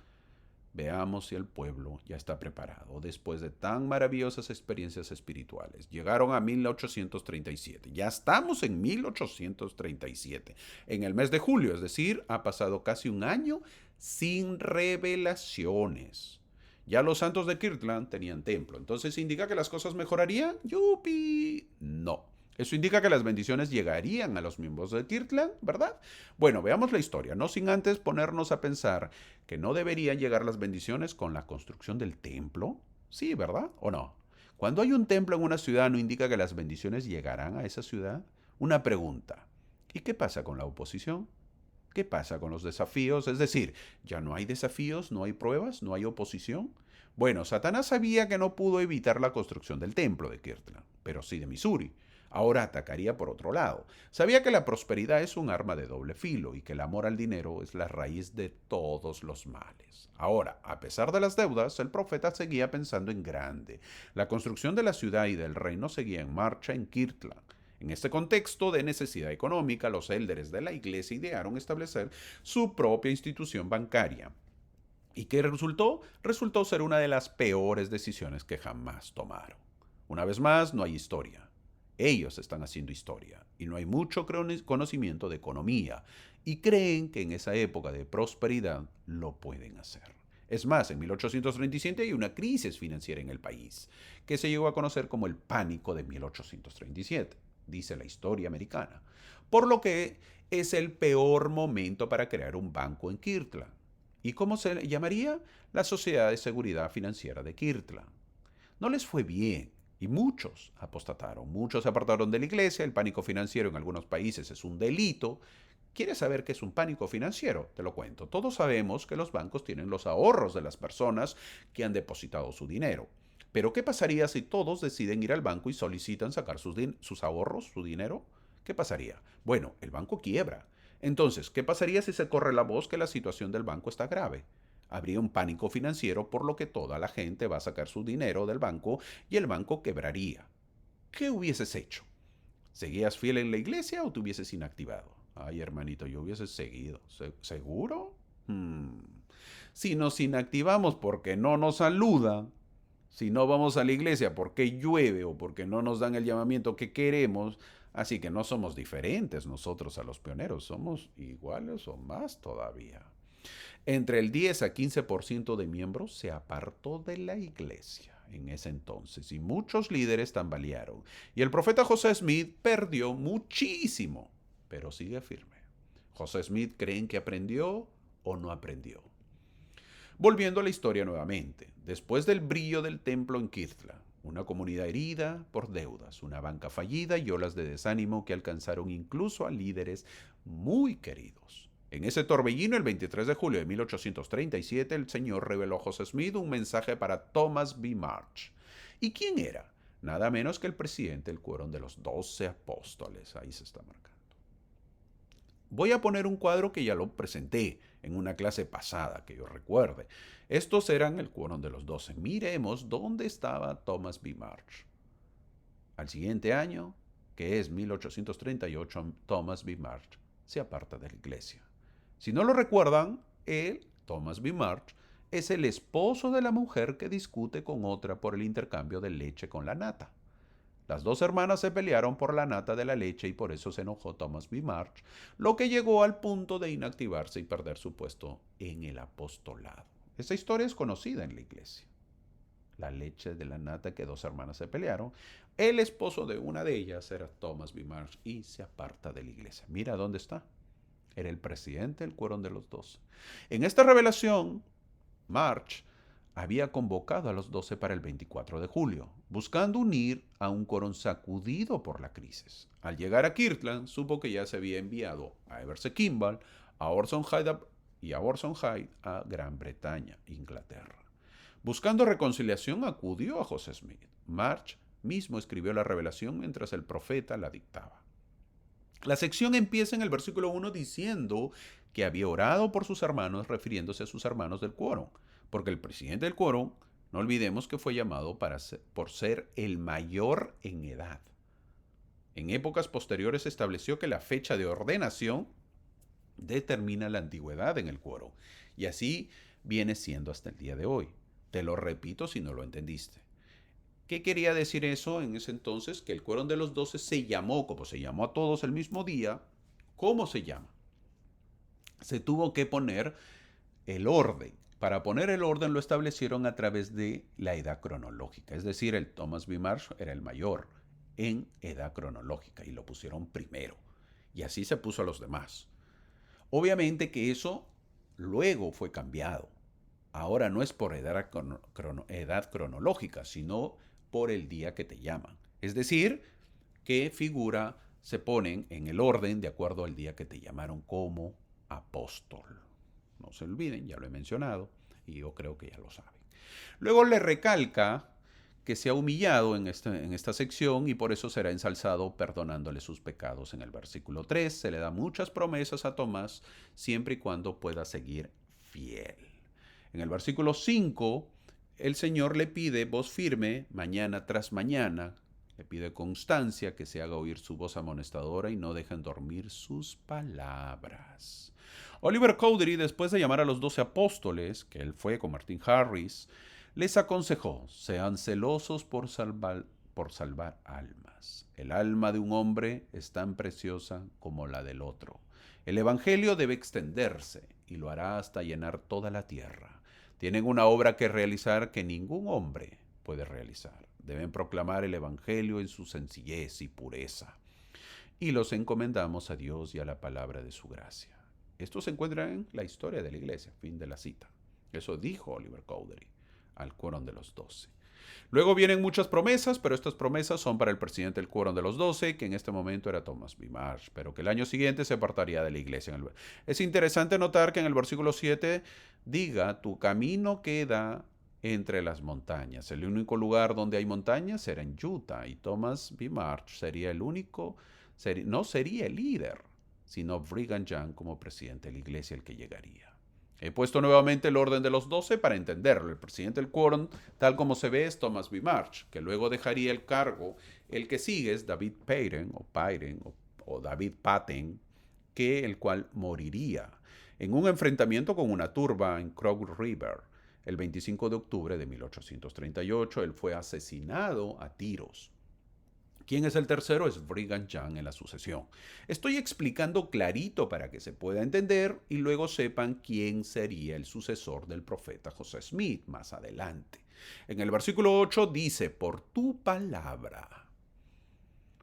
[SPEAKER 1] veamos si el pueblo ya está preparado después de tan maravillosas experiencias espirituales. Llegaron a 1837. Ya estamos en 1837, en el mes de julio, es decir, ha pasado casi un año sin revelaciones. Ya los santos de Kirtland tenían templo. Entonces, ¿indica que las cosas mejorarían? ¡Yupi! No. Eso indica que las bendiciones llegarían a los miembros de Kirtland, ¿verdad? Bueno, veamos la historia, no sin antes ponernos a pensar que no deberían llegar las bendiciones con la construcción del templo. Sí, ¿verdad? ¿O no? Cuando hay un templo en una ciudad, ¿no indica que las bendiciones llegarán a esa ciudad? Una pregunta. ¿Y qué pasa con la oposición? ¿Qué pasa con los desafíos? Es decir, ¿ya no hay desafíos, no hay pruebas, no hay oposición? Bueno, Satanás sabía que no pudo evitar la construcción del templo de Kirtland, pero sí de Missouri. Ahora atacaría por otro lado. Sabía que la prosperidad es un arma de doble filo y que el amor al dinero es la raíz de todos los males. Ahora, a pesar de las deudas, el profeta seguía pensando en grande. La construcción de la ciudad y del reino seguía en marcha en Kirtland. En este contexto de necesidad económica, los élderes de la iglesia idearon establecer su propia institución bancaria. ¿Y qué resultó? Resultó ser una de las peores decisiones que jamás tomaron. Una vez más, no hay historia. Ellos están haciendo historia y no hay mucho conocimiento de economía y creen que en esa época de prosperidad lo pueden hacer. Es más, en 1837 hay una crisis financiera en el país que se llegó a conocer como el pánico de 1837, dice la historia americana, por lo que es el peor momento para crear un banco en Kirtland. ¿Y cómo se le llamaría? La Sociedad de Seguridad Financiera de Kirtland. No les fue bien y muchos apostataron, muchos se apartaron de la iglesia, el pánico financiero en algunos países es un delito. ¿Quieres saber qué es un pánico financiero? Te lo cuento. Todos sabemos que los bancos tienen los ahorros de las personas que han depositado su dinero. Pero ¿qué pasaría si todos deciden ir al banco y solicitan sacar sus ahorros, su dinero? ¿Qué pasaría? Bueno, el banco quiebra. Entonces, ¿qué pasaría si se corre la voz que la situación del banco está grave? Habría un pánico financiero por lo que toda la gente va a sacar su dinero del banco y el banco quebraría. ¿Qué hubieses hecho? ¿Seguías fiel en la iglesia o te hubieses inactivado? Ay, hermanito, yo hubiese seguido. ¿Seguro? Si nos inactivamos porque no nos saludan, si no vamos a la iglesia porque llueve o porque no nos dan el llamamiento que queremos, así que no somos diferentes nosotros a los pioneros, somos iguales o más todavía. Entre el 10 a 15% de miembros se apartó de la iglesia en ese entonces y muchos líderes tambalearon. Y el profeta José Smith perdió muchísimo, pero sigue firme. José Smith, ¿creen que aprendió o no aprendió? Volviendo a la historia nuevamente, después del brillo del templo en Kirtland, una comunidad herida por deudas, una banca fallida y olas de desánimo que alcanzaron incluso a líderes muy queridos. En ese torbellino, el 23 de julio de 1837, el Señor reveló a José Smith un mensaje para Thomas B. Marsh. ¿Y quién era? Nada menos que el presidente del quórum de los 12 apóstoles. Ahí se está marcando. Voy a poner un cuadro que ya lo presenté en una clase pasada, que yo recuerde. Estos eran el quórum de los 12. Miremos dónde estaba Thomas B. Marsh. Al siguiente año, que es 1838, Thomas B. Marsh se aparta de la iglesia. Si no lo recuerdan, él, Thomas B. Marsh, es el esposo de la mujer que discute con otra por el intercambio de leche con la nata. Las dos hermanas se pelearon por la nata de la leche y por eso se enojó Thomas B. Marsh, lo que llegó al punto de inactivarse y perder su puesto en el apostolado. Esta historia es conocida en la iglesia. La leche de la nata que dos hermanas se pelearon. El esposo de una de ellas era Thomas B. Marsh y se aparta de la iglesia. Mira dónde está. Era el presidente del quórum de los 12. En esta revelación, Marsh había convocado a los 12 para el 24 de julio, buscando unir a un quórum sacudido por la crisis. Al llegar a Kirtland, supo que ya se había enviado a Everett Kimball, a Orson Hyde a Gran Bretaña, Inglaterra. Buscando reconciliación, acudió a José Smith. Marsh mismo escribió la revelación mientras el profeta la dictaba. La sección empieza en el versículo 1 diciendo que había orado por sus hermanos, refiriéndose a sus hermanos del quórum, porque el presidente del quórum, no olvidemos que fue llamado por ser el mayor en edad. En épocas posteriores se estableció que la fecha de ordenación determina la antigüedad en el quórum, y así viene siendo hasta el día de hoy. Te lo repito si no lo entendiste. ¿Qué quería decir eso en ese entonces? Que el quórum de los 12 se llamó, como se llamó a todos el mismo día. ¿Cómo se llama? Se tuvo que poner el orden. Para poner el orden lo establecieron a través de la edad cronológica. Es decir, el Thomas B. Marsh era el mayor en edad cronológica y lo pusieron primero. Y así se puso a los demás. Obviamente que eso luego fue cambiado. Ahora no es por edad cronológica, sino por el día que te llaman. Es decir, qué figura se ponen en el orden de acuerdo al día que te llamaron como apóstol. No se olviden, ya lo he mencionado y yo creo que ya lo saben. Luego le recalca que se ha humillado en esta sección y por eso será ensalzado perdonándole sus pecados. En el versículo 3 se le da muchas promesas a Tomás siempre y cuando pueda seguir fiel. En el versículo 5 el Señor le pide voz firme mañana tras mañana, le pide constancia, que se haga oír su voz amonestadora y no dejen dormir sus palabras. Oliver Cowdery, después de llamar a los 12 apóstoles, que él fue con Martin Harris, les aconsejó: sean celosos por salvar almas. El alma de un hombre es tan preciosa como la del otro. El Evangelio debe extenderse y lo hará hasta llenar toda la tierra. Tienen una obra que realizar que ningún hombre puede realizar. Deben proclamar el Evangelio en su sencillez y pureza. Y los encomendamos a Dios y a la palabra de su gracia. Esto se encuentra en la historia de la iglesia, fin de la cita. Eso dijo Oliver Cowdery al quórum de los 12. Luego vienen muchas promesas, pero estas promesas son para el presidente del quórum de los 12, que en este momento era Thomas B. Marsh, pero que el año siguiente se apartaría de la iglesia. Es interesante notar que en el versículo 7 diga: tu camino queda entre las montañas. El único lugar donde hay montañas era en Utah, y Thomas B. Marsh sería el único, no sería el líder, sino Brigham Young como presidente de la iglesia el que llegaría. He puesto nuevamente el orden de los 12 para entenderlo. El presidente del quórum, tal como se ve, es Thomas B. Marsh, que luego dejaría el cargo. El que sigue es David Payton o David Patten, el cual moriría en un enfrentamiento con una turba en Crow River. El 25 de octubre de 1838, él fue asesinado a tiros. ¿Quién es el tercero? Es Brigham Young en la sucesión. Estoy explicando clarito para que se pueda entender y luego sepan quién sería el sucesor del profeta José Smith más adelante. En el versículo 8 dice: por tu palabra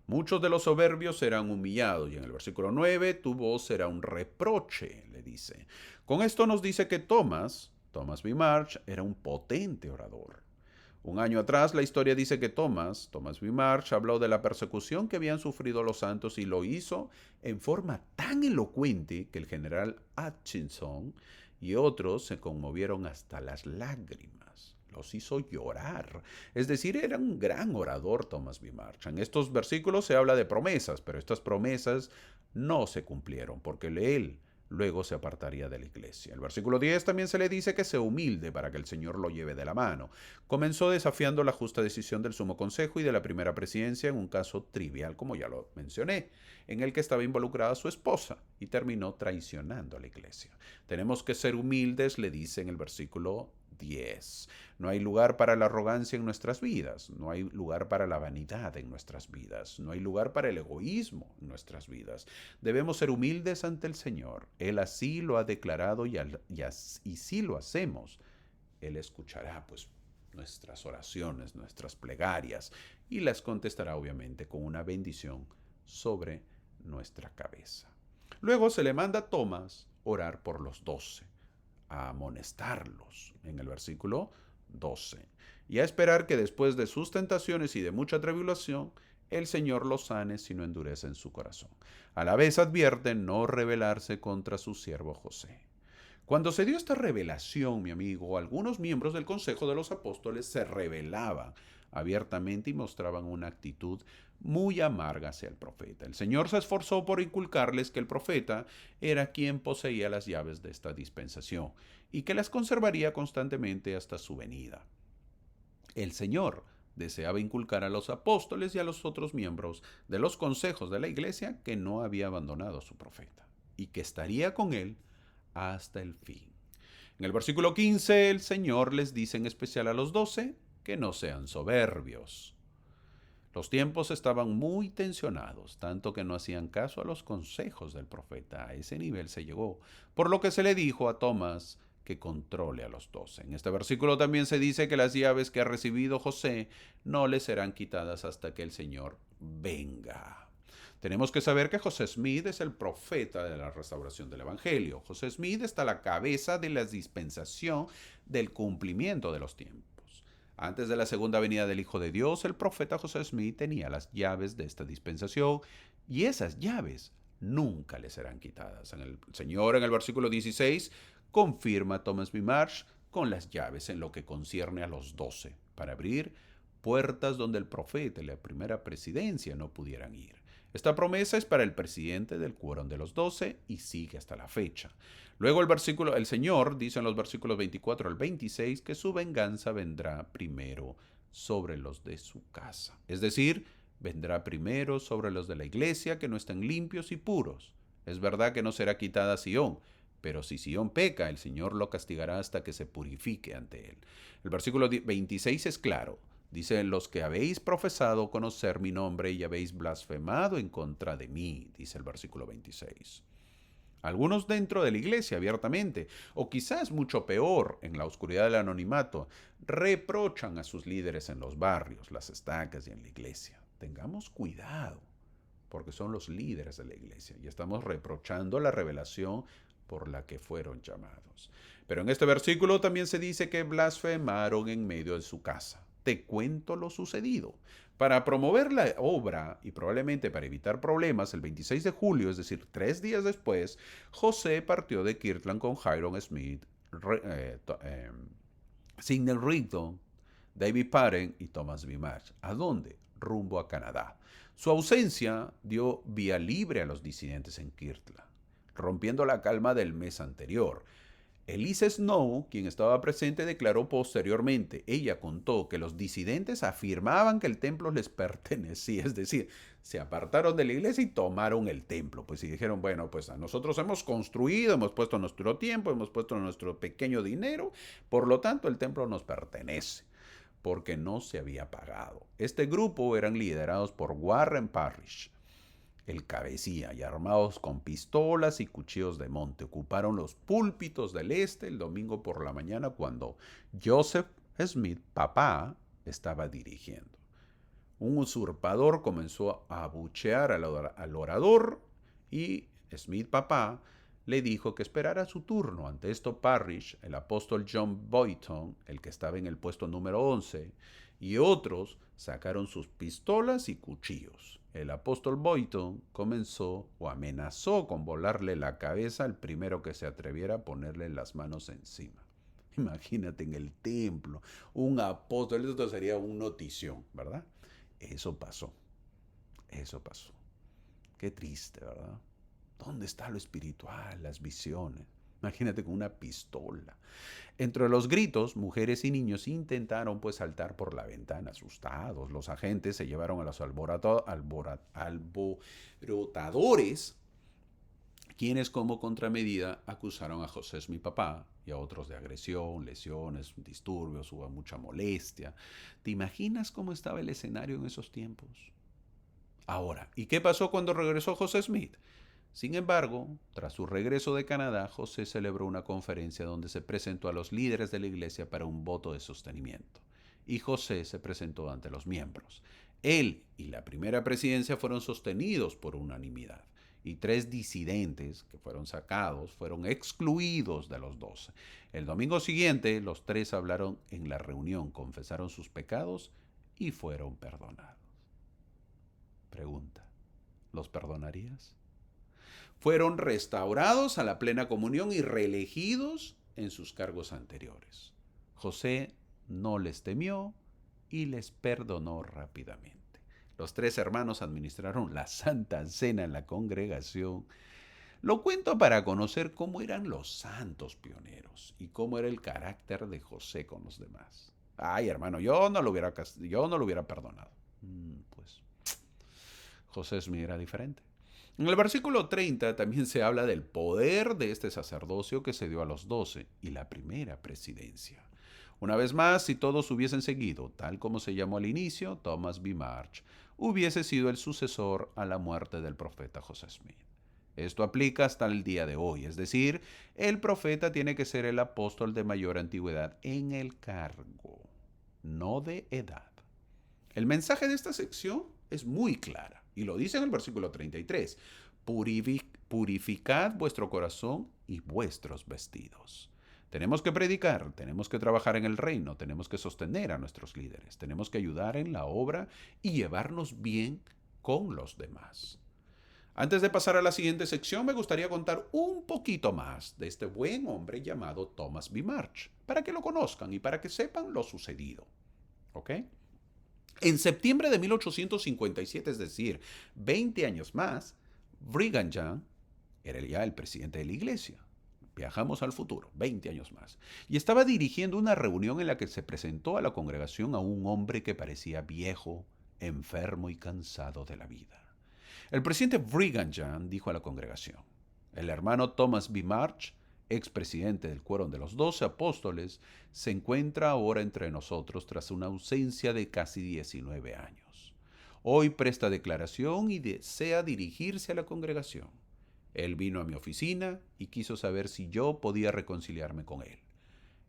[SPEAKER 1] muchos de los soberbios serán humillados. Y en el versículo 9, tu voz será un reproche, le dice. Con esto nos dice que Thomas B. Marsh, era un potente orador. Un año atrás, la historia dice que Thomas B. Marsh, habló de la persecución que habían sufrido los santos y lo hizo en forma tan elocuente que el general Hutchinson y otros se conmovieron hasta las lágrimas. Los hizo llorar. Es decir, era un gran orador Thomas B. Marsh. En estos versículos se habla de promesas, pero estas promesas no se cumplieron porque él luego se apartaría de la iglesia. El versículo 10 también se le dice que sea humilde para que el Señor lo lleve de la mano. Comenzó desafiando la justa decisión del Sumo Consejo y de la primera presidencia en un caso trivial, como ya lo mencioné, en el que estaba involucrada su esposa, y terminó traicionando a la iglesia. Tenemos que ser humildes, le dice en el versículo 10. No hay lugar para la arrogancia en nuestras vidas, no hay lugar para la vanidad en nuestras vidas, no hay lugar para el egoísmo en nuestras vidas. Debemos ser humildes ante el Señor. Él así lo ha declarado y si lo hacemos, Él escuchará pues nuestras oraciones, nuestras plegarias y las contestará obviamente con una bendición sobre nuestra cabeza. Luego se le manda a Tomás orar por los 12. A amonestarlos en el versículo 12 y a esperar que después de sus tentaciones y de mucha tribulación el Señor los sane si no endurecen su corazón. A la vez advierte no rebelarse contra su siervo José. Cuando se dio esta revelación, mi amigo, algunos miembros del Consejo de los Apóstoles se rebelaban abiertamente y mostraban una actitud muy amarga hacia el profeta. El Señor se esforzó por inculcarles que el profeta era quien poseía las llaves de esta dispensación y que las conservaría constantemente hasta su venida. El Señor deseaba inculcar a los apóstoles y a los otros miembros de los consejos de la iglesia que no había abandonado a su profeta y que estaría con él hasta el fin. En el versículo 15, el Señor les dice en especial a los 12 que no sean soberbios. Los tiempos estaban muy tensionados, tanto que no hacían caso a los consejos del profeta. A ese nivel se llegó, por lo que se le dijo a Tomás que controle a los 12. En este versículo también se dice que las llaves que ha recibido José no le serán quitadas hasta que el Señor venga. Tenemos que saber que José Smith es el profeta de la restauración del Evangelio. José Smith está a la cabeza de la dispensación del cumplimiento de los tiempos. Antes de la segunda venida del Hijo de Dios, el profeta José Smith tenía las llaves de esta dispensación y esas llaves nunca le serán quitadas. El Señor en el versículo 16 confirma a Thomas B. Marsh con las llaves en lo que concierne a los 12, para abrir puertas donde el profeta y la primera presidencia no pudieran ir. Esta promesa es para el presidente del quórum de los 12 y sigue hasta la fecha. Luego el Señor dice en los versículos 24 al 26 que su venganza vendrá primero sobre los de su casa. Es decir, vendrá primero sobre los de la iglesia que no están limpios y puros. Es verdad que no será quitada Sión, pero si Sión peca, el Señor lo castigará hasta que se purifique ante él. El versículo 26 es claro. Dice, los que habéis profesado conocer mi nombre y habéis blasfemado en contra de mí, dice el versículo 26. Algunos dentro de la iglesia abiertamente, o quizás mucho peor, en la oscuridad del anonimato, reprochan a sus líderes en los barrios, las estacas y en la iglesia. Tengamos cuidado, porque son los líderes de la iglesia y estamos reprochando la revelación por la que fueron llamados. Pero en este versículo también se dice que blasfemaron en medio de su casa. Te cuento lo sucedido. Para promover la obra y probablemente para evitar problemas, el 26 de julio, es decir, 3 días después, José partió de Kirtland con Hiram Smith, Sidney Rigdon, David Patten y Thomas B. Marsh. ¿A dónde? Rumbo a Canadá. Su ausencia dio vía libre a los disidentes en Kirtland, rompiendo la calma del mes anterior. Elise Snow, quien estaba presente, declaró posteriormente. Ella contó que los disidentes afirmaban que el templo les pertenecía, es decir, se apartaron de la iglesia y tomaron el templo. Pues y dijeron, bueno, pues a nosotros hemos construido, hemos puesto nuestro tiempo, hemos puesto nuestro pequeño dinero, por lo tanto el templo nos pertenece, porque no se había pagado. Este grupo eran liderados por Warren Parrish, el cabecilla, y armados con pistolas y cuchillos de monte, ocuparon los púlpitos del este el domingo por la mañana cuando Joseph Smith, papá, estaba dirigiendo. Un usurpador comenzó a abuchear al orador y Smith, papá, le dijo que esperara su turno. Ante esto, Parrish, el apóstol John Boynton, el que estaba en el puesto número 11, y otros sacaron sus pistolas y cuchillos. El apóstol Boynton comenzó o amenazó con volarle la cabeza al primero que se atreviera a ponerle las manos encima. Imagínate en el templo, un apóstol, esto sería una notición, ¿verdad? Eso pasó, eso pasó. Qué triste, ¿verdad? ¿Dónde está lo espiritual, las visiones? Imagínate con una pistola. Entre los gritos, mujeres y niños intentaron pues saltar por la ventana asustados. Los agentes se llevaron a los alborotadores, quienes como contramedida acusaron a José Smith, papá, y a otros de agresión, lesiones, disturbios, hubo mucha molestia. ¿Te imaginas cómo estaba el escenario en esos tiempos? Ahora, ¿y qué pasó cuando regresó José Smith? Sin embargo, tras su regreso de Canadá, José celebró una conferencia donde se presentó a los líderes de la iglesia para un voto de sostenimiento. Y José se presentó ante los miembros. Él y la primera presidencia fueron sostenidos por unanimidad. Y 3 disidentes que fueron sacados fueron excluidos de los 12. El domingo siguiente, los 3 hablaron en la reunión, confesaron sus pecados y fueron perdonados. Pregunta, ¿los perdonarías? Fueron restaurados a la plena comunión y reelegidos en sus cargos anteriores. José no les temió y les perdonó rápidamente. Los 3 hermanos administraron la Santa Cena en la congregación. Lo cuento para conocer cómo eran los santos pioneros y cómo era el carácter de José con los demás. Ay, hermano, yo no lo hubiera perdonado. Pues José Smith era diferente. En el versículo 30 también se habla del poder de este sacerdocio que se dio a los 12 y la primera presidencia. Una vez más, si todos hubiesen seguido, tal como se llamó al inicio, Thomas B. Marsh hubiese sido el sucesor a la muerte del profeta José Smith. Esto aplica hasta el día de hoy, es decir, el profeta tiene que ser el apóstol de mayor antigüedad en el cargo, no de edad. El mensaje de esta sección es muy clara. Y lo dice en el versículo 33. Purificad vuestro corazón y vuestros vestidos. Tenemos que predicar, tenemos que trabajar en el reino, tenemos que sostener a nuestros líderes, tenemos que ayudar en la obra y llevarnos bien con los demás. Antes de pasar a la siguiente sección, me gustaría contar un poquito más de este buen hombre llamado Thomas B. Marsh, para que lo conozcan y para que sepan lo sucedido. ¿Ok? En septiembre de 1857, es decir, 20 años más, Brigham Young era ya el presidente de la iglesia. Viajamos al futuro, 20 años más. Y estaba dirigiendo una reunión en la que se presentó a la congregación a un hombre que parecía viejo, enfermo y cansado de la vida. El presidente Brigham Young dijo a la congregación: el hermano Thomas B. Marsh, expresidente del Quórum de los 12 Apóstoles, se encuentra ahora entre nosotros tras una ausencia de casi 19 años. Hoy presta declaración y desea dirigirse a la congregación. Él vino a mi oficina y quiso saber si yo podía reconciliarme con él,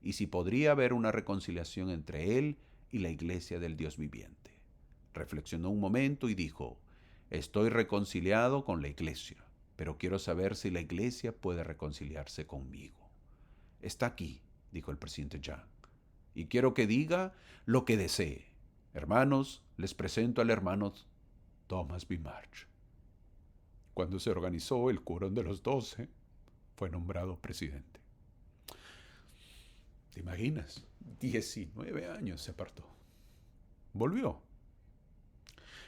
[SPEAKER 1] y si podría haber una reconciliación entre él y la iglesia del Dios viviente. Reflexionó un momento y dijo: estoy reconciliado con la iglesia, pero quiero saber si la iglesia puede reconciliarse conmigo. Está aquí, dijo el presidente Young, y quiero que diga lo que desee. Hermanos, les presento al hermano Thomas B. Marsh. Cuando se organizó el Quórum de los 12, fue nombrado presidente. ¿Te imaginas? 19 años se apartó. Volvió.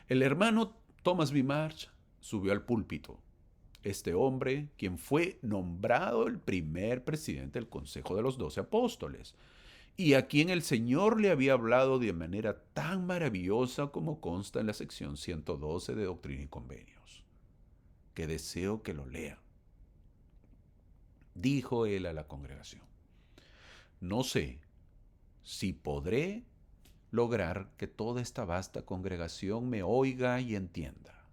[SPEAKER 1] El hermano Thomas B. Marsh subió al púlpito. Este hombre, quien fue nombrado el primer presidente del Consejo de los 12 Apóstoles, y a quien el Señor le había hablado de manera tan maravillosa como consta en la sección 112 de Doctrina y Convenios, que deseo que lo lean. Dijo él a la congregación: no sé si podré lograr que toda esta vasta congregación me oiga y entienda.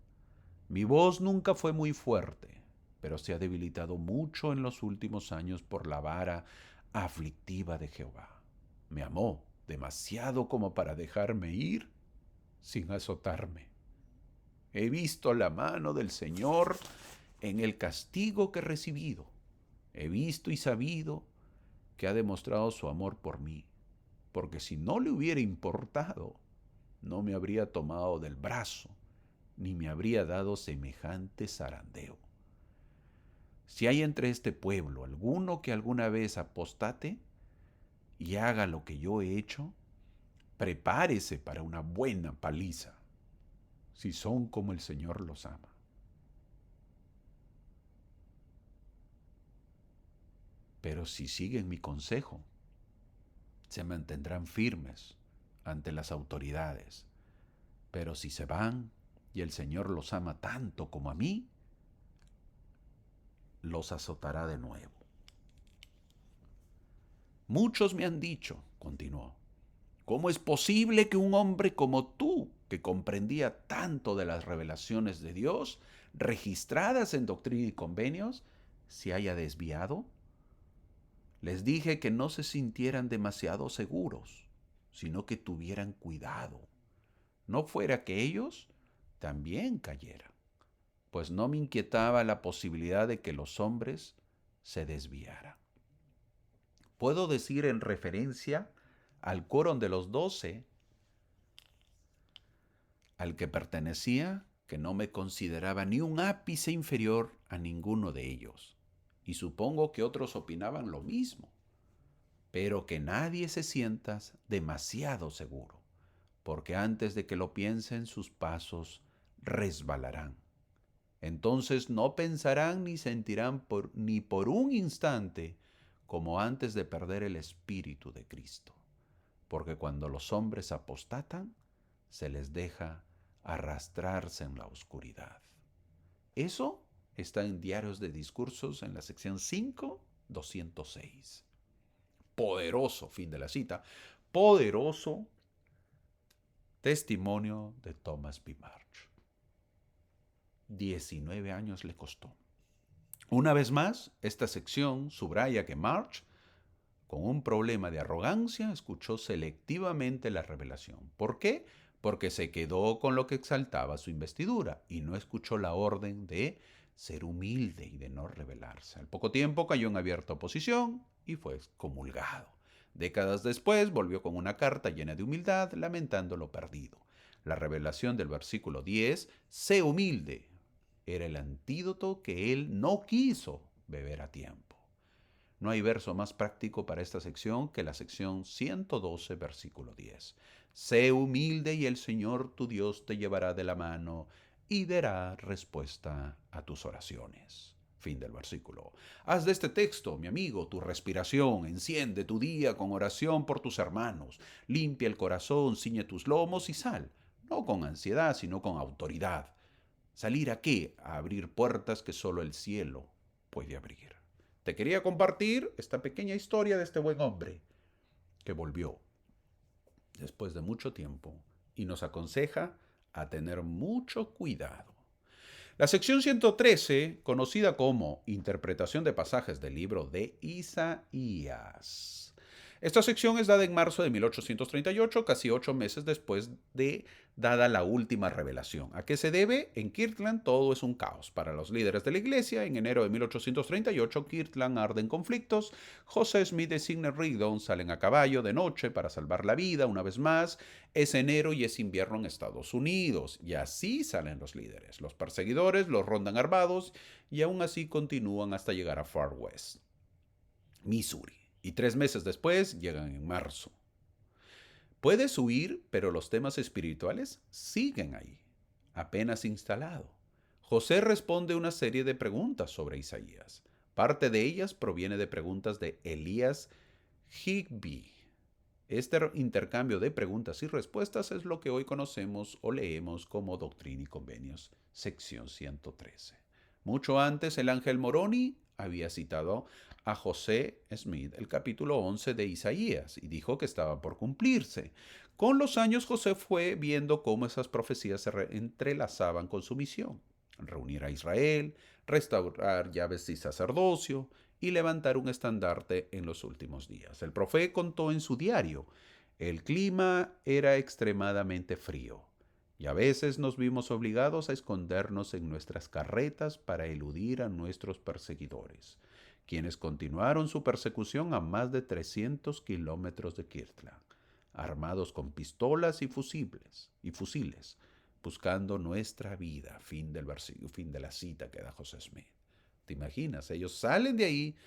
[SPEAKER 1] Mi voz nunca fue muy fuerte, pero se ha debilitado mucho en los últimos años por la vara aflictiva de Jehová. Me amó demasiado como para dejarme ir sin azotarme. He visto la mano del Señor en el castigo que he recibido. He visto y sabido que ha demostrado su amor por mí, porque si no le hubiera importado, no me habría tomado del brazo, ni me habría dado semejante zarandeo. Si hay entre este pueblo alguno que alguna vez apostate y haga lo que yo he hecho, prepárese para una buena paliza, si son como el Señor los ama. Pero si siguen mi consejo, se mantendrán firmes ante las autoridades. Pero si se van y el Señor los ama tanto como a mí, los azotará de nuevo. Muchos me han dicho, continuó, ¿cómo es posible que un hombre como tú, que comprendía tanto de las revelaciones de Dios, registradas en Doctrina y Convenios, se haya desviado? Les dije que no se sintieran demasiado seguros, sino que tuvieran cuidado. No fuera que ellos también cayeran, pues no me inquietaba la posibilidad de que los hombres se desviaran. Puedo decir en referencia al Quórum de los 12, al que pertenecía, que no me consideraba ni un ápice inferior a ninguno de ellos, y supongo que otros opinaban lo mismo, pero que nadie se sienta demasiado seguro, porque antes de que lo piensen sus pasos resbalarán. Entonces no pensarán ni sentirán ni por un instante como antes de perder el Espíritu de Cristo, porque cuando los hombres apostatan, se les deja arrastrarse en la oscuridad. Eso está en Diarios de Discursos en la sección 5, 206. Poderoso, fin de la cita, poderoso testimonio de Thomas B. Marsh. 19 años le costó. Una vez más, esta sección subraya que Marsh, con un problema de arrogancia, escuchó selectivamente la revelación. ¿Por qué? Porque se quedó con lo que exaltaba su investidura y no escuchó la orden de ser humilde y de no rebelarse. Al poco tiempo cayó en abierta oposición y fue excomulgado. Décadas después volvió con una carta llena de humildad, lamentando lo perdido. La revelación del versículo 10, sé humilde, Era el antídoto que él no quiso beber a tiempo. No hay verso más práctico para esta sección que la sección 112, versículo 10. Sé humilde y el Señor tu Dios te llevará de la mano y dará respuesta a tus oraciones. Fin del versículo. Haz de este texto, mi amigo, tu respiración. Enciende tu día con oración por tus hermanos. Limpia el corazón, ciñe tus lomos y sal. No con ansiedad, sino con autoridad. ¿Salir a qué? A abrir puertas que solo el cielo puede abrir. Te quería compartir esta pequeña historia de este buen hombre que volvió después de mucho tiempo y nos aconseja a tener mucho cuidado. La sección 113, conocida como Interpretación de pasajes del libro de Isaías. Esta sección es dada en marzo de 1838, casi 8 meses después de dada la última revelación. ¿A qué se debe? En Kirtland todo es un caos. Para los líderes de la iglesia, en enero de 1838, Kirtland arde en conflictos. José Smith y Sidney Rigdon salen a caballo de noche para salvar la vida una vez más. Es enero y es invierno en Estados Unidos. Y así salen los líderes. Los perseguidores los rondan armados y aún así continúan hasta llegar a Far West, Missouri. Y 3 meses después llegan en marzo. Puedes huir, pero los temas espirituales siguen ahí, apenas instalado. José responde una serie de preguntas sobre Isaías. Parte de ellas proviene de preguntas de Elías Higbee. Este intercambio de preguntas y respuestas es lo que hoy conocemos o leemos como Doctrina y Convenios, sección 113. Mucho antes, el ángel Moroni había citado a José Smith el capítulo 11 de Isaías y dijo que estaba por cumplirse. Con los años, José fue viendo cómo esas profecías se entrelazaban con su misión: reunir a Israel, restaurar llaves y sacerdocio y levantar un estandarte en los últimos días. El profeta contó en su diario: el clima era extremadamente frío y a veces nos vimos obligados a escondernos en nuestras carretas para eludir a nuestros perseguidores, quienes continuaron su persecución a más de 300 kilómetros de Kirtland, armados con pistolas y fusiles, buscando nuestra vida. Fin del versículo, fin de la cita que da José Smith. ¿Te imaginas? Ellos salen de ahí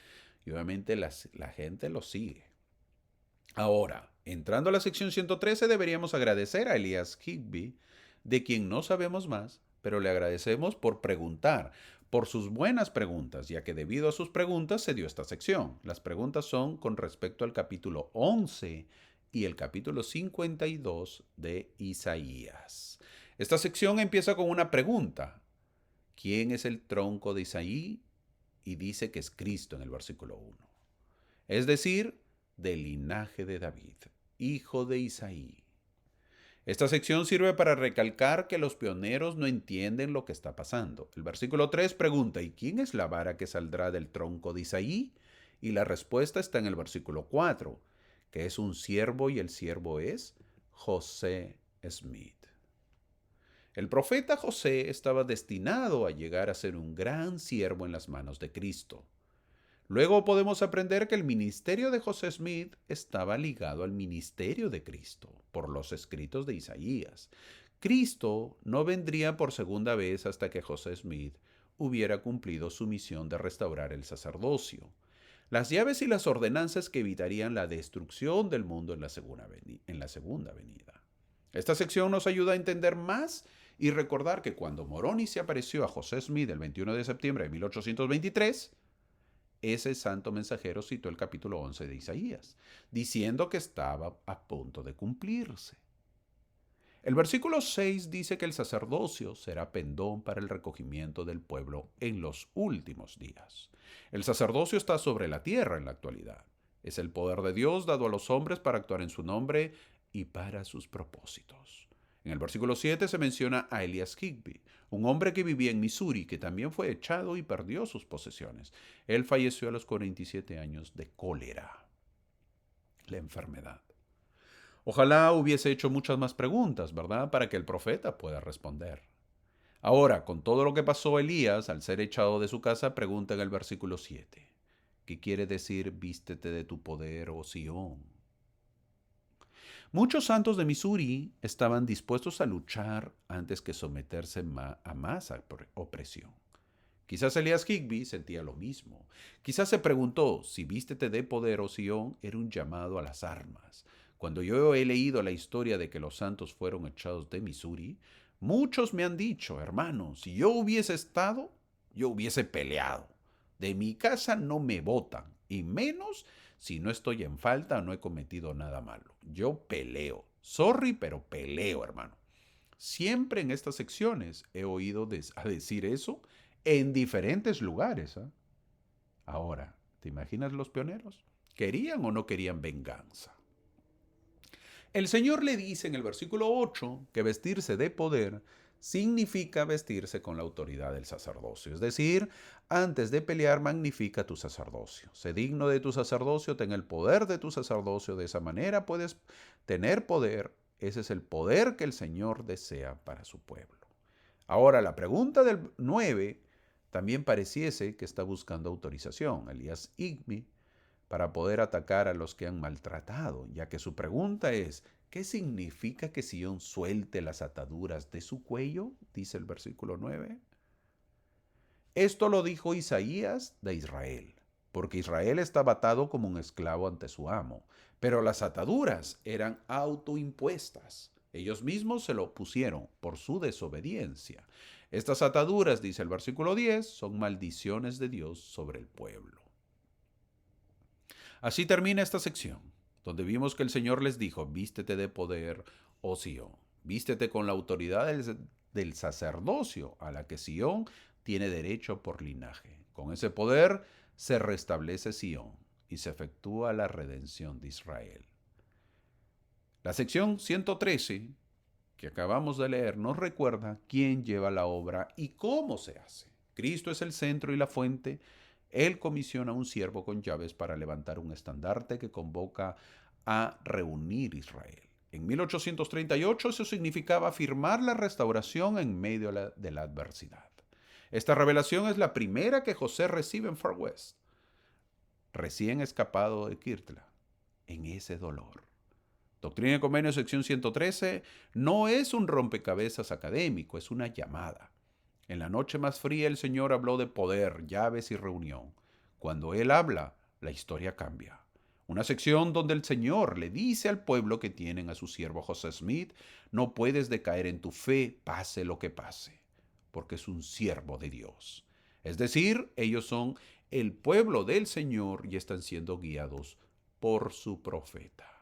[SPEAKER 1] y obviamente la gente los sigue. Ahora, entrando a la sección 113, deberíamos agradecer a Elias Higbee, de quien no sabemos más, pero le agradecemos por preguntar, por sus buenas preguntas, ya que debido a sus preguntas se dio esta sección. Las preguntas son con respecto al capítulo 11 y el capítulo 52 de Isaías. Esta sección empieza con una pregunta: ¿quién es el tronco de Isaí? Y dice que es Cristo en el versículo 1. Es decir, del linaje de David, hijo de Isaí. Esta sección sirve para recalcar que los pioneros no entienden lo que está pasando. El versículo 3 pregunta: ¿y quién es la vara que saldrá del tronco de Isaí? Y la respuesta está en el versículo 4, que es un siervo y el siervo es José Smith. El profeta José estaba destinado a llegar a ser un gran siervo en las manos de Cristo. Luego podemos aprender que el ministerio de José Smith estaba ligado al ministerio de Cristo por los escritos de Isaías. Cristo no vendría por segunda vez hasta que José Smith hubiera cumplido su misión de restaurar el sacerdocio, las llaves y las ordenanzas que evitarían la destrucción del mundo en la segunda venida. Esta sección nos ayuda a entender más y recordar que cuando Moroni se apareció a José Smith el 21 de septiembre de 1823, ese santo mensajero citó el capítulo 11 de Isaías, diciendo que estaba a punto de cumplirse. El versículo 6 dice que el sacerdocio será pendón para el recogimiento del pueblo en los últimos días. El sacerdocio está sobre la tierra en la actualidad. Es el poder de Dios dado a los hombres para actuar en su nombre y para sus propósitos. En el versículo 7 se menciona a Elias Higbee, un hombre que vivía en Missouri, que también fue echado y perdió sus posesiones. Él falleció a los 47 años de cólera, la enfermedad. Ojalá hubiese hecho muchas más preguntas, ¿verdad?, para que el profeta pueda responder. Ahora, con todo lo que pasó, Elías, al ser echado de su casa, pregunta en el versículo 7, ¿qué quiere decir vístete de tu poder, oh Sión? Muchos santos de Missouri estaban dispuestos a luchar antes que someterse a más opresión. Quizás Elias Higby sentía lo mismo. Quizás se preguntó si vístete de poder o Sion era un llamado a las armas. Cuando yo he leído la historia de que los santos fueron echados de Missouri, muchos me han dicho, hermano, si yo hubiese estado, yo hubiese peleado. De mi casa no me botan, y menos si no estoy en falta o no he cometido nada malo. Yo peleo. Sorry, pero peleo, hermano. Siempre en estas secciones he oído a decir eso en diferentes lugares. ¿Eh? Ahora, ¿te imaginas los pioneros? ¿Querían o no querían venganza? El Señor le dice en el versículo 8 que vestirse de poder significa vestirse con la autoridad del sacerdocio. Es decir, antes de pelear, magnifica tu sacerdocio. Sé digno de tu sacerdocio, ten el poder de tu sacerdocio. De esa manera puedes tener poder. Ese es el poder que el Señor desea para su pueblo. Ahora, la pregunta del 9 también pareciese que está buscando autorización. Elias Higby para poder atacar a los que han maltratado, ya que su pregunta es, ¿qué significa que Sion suelte las ataduras de su cuello? Dice el versículo 9. Esto lo dijo Isaías de Israel, porque Israel estaba atado como un esclavo ante su amo, pero las ataduras eran autoimpuestas. Ellos mismos se lo pusieron por su desobediencia. Estas ataduras, dice el versículo 10, son maldiciones de Dios sobre el pueblo. Así termina esta sección, donde vimos que el Señor les dijo, vístete de poder, oh Sion, vístete con la autoridad del sacerdocio a la que Sion tiene derecho por linaje. Con ese poder se restablece Sion y se efectúa la redención de Israel. La sección 113 que acabamos de leer nos recuerda quién lleva la obra y cómo se hace. Cristo es el centro y la fuente. Él comisiona a un siervo con llaves para levantar un estandarte que convoca a reunir Israel. En 1838 eso significaba firmar la restauración en medio de la adversidad. Esta revelación es la primera que José recibe en Far West, recién escapado de Kirtla, en ese dolor. Doctrina y Convenio, sección 113, no es un rompecabezas académico, es una llamada. En la noche más fría el Señor habló de poder, llaves y reunión. Cuando Él habla, la historia cambia. Una sección donde el Señor le dice al pueblo que tienen a su siervo José Smith, no puedes decaer en tu fe, pase lo que pase, porque es un siervo de Dios. Es decir, ellos son el pueblo del Señor y están siendo guiados por su profeta.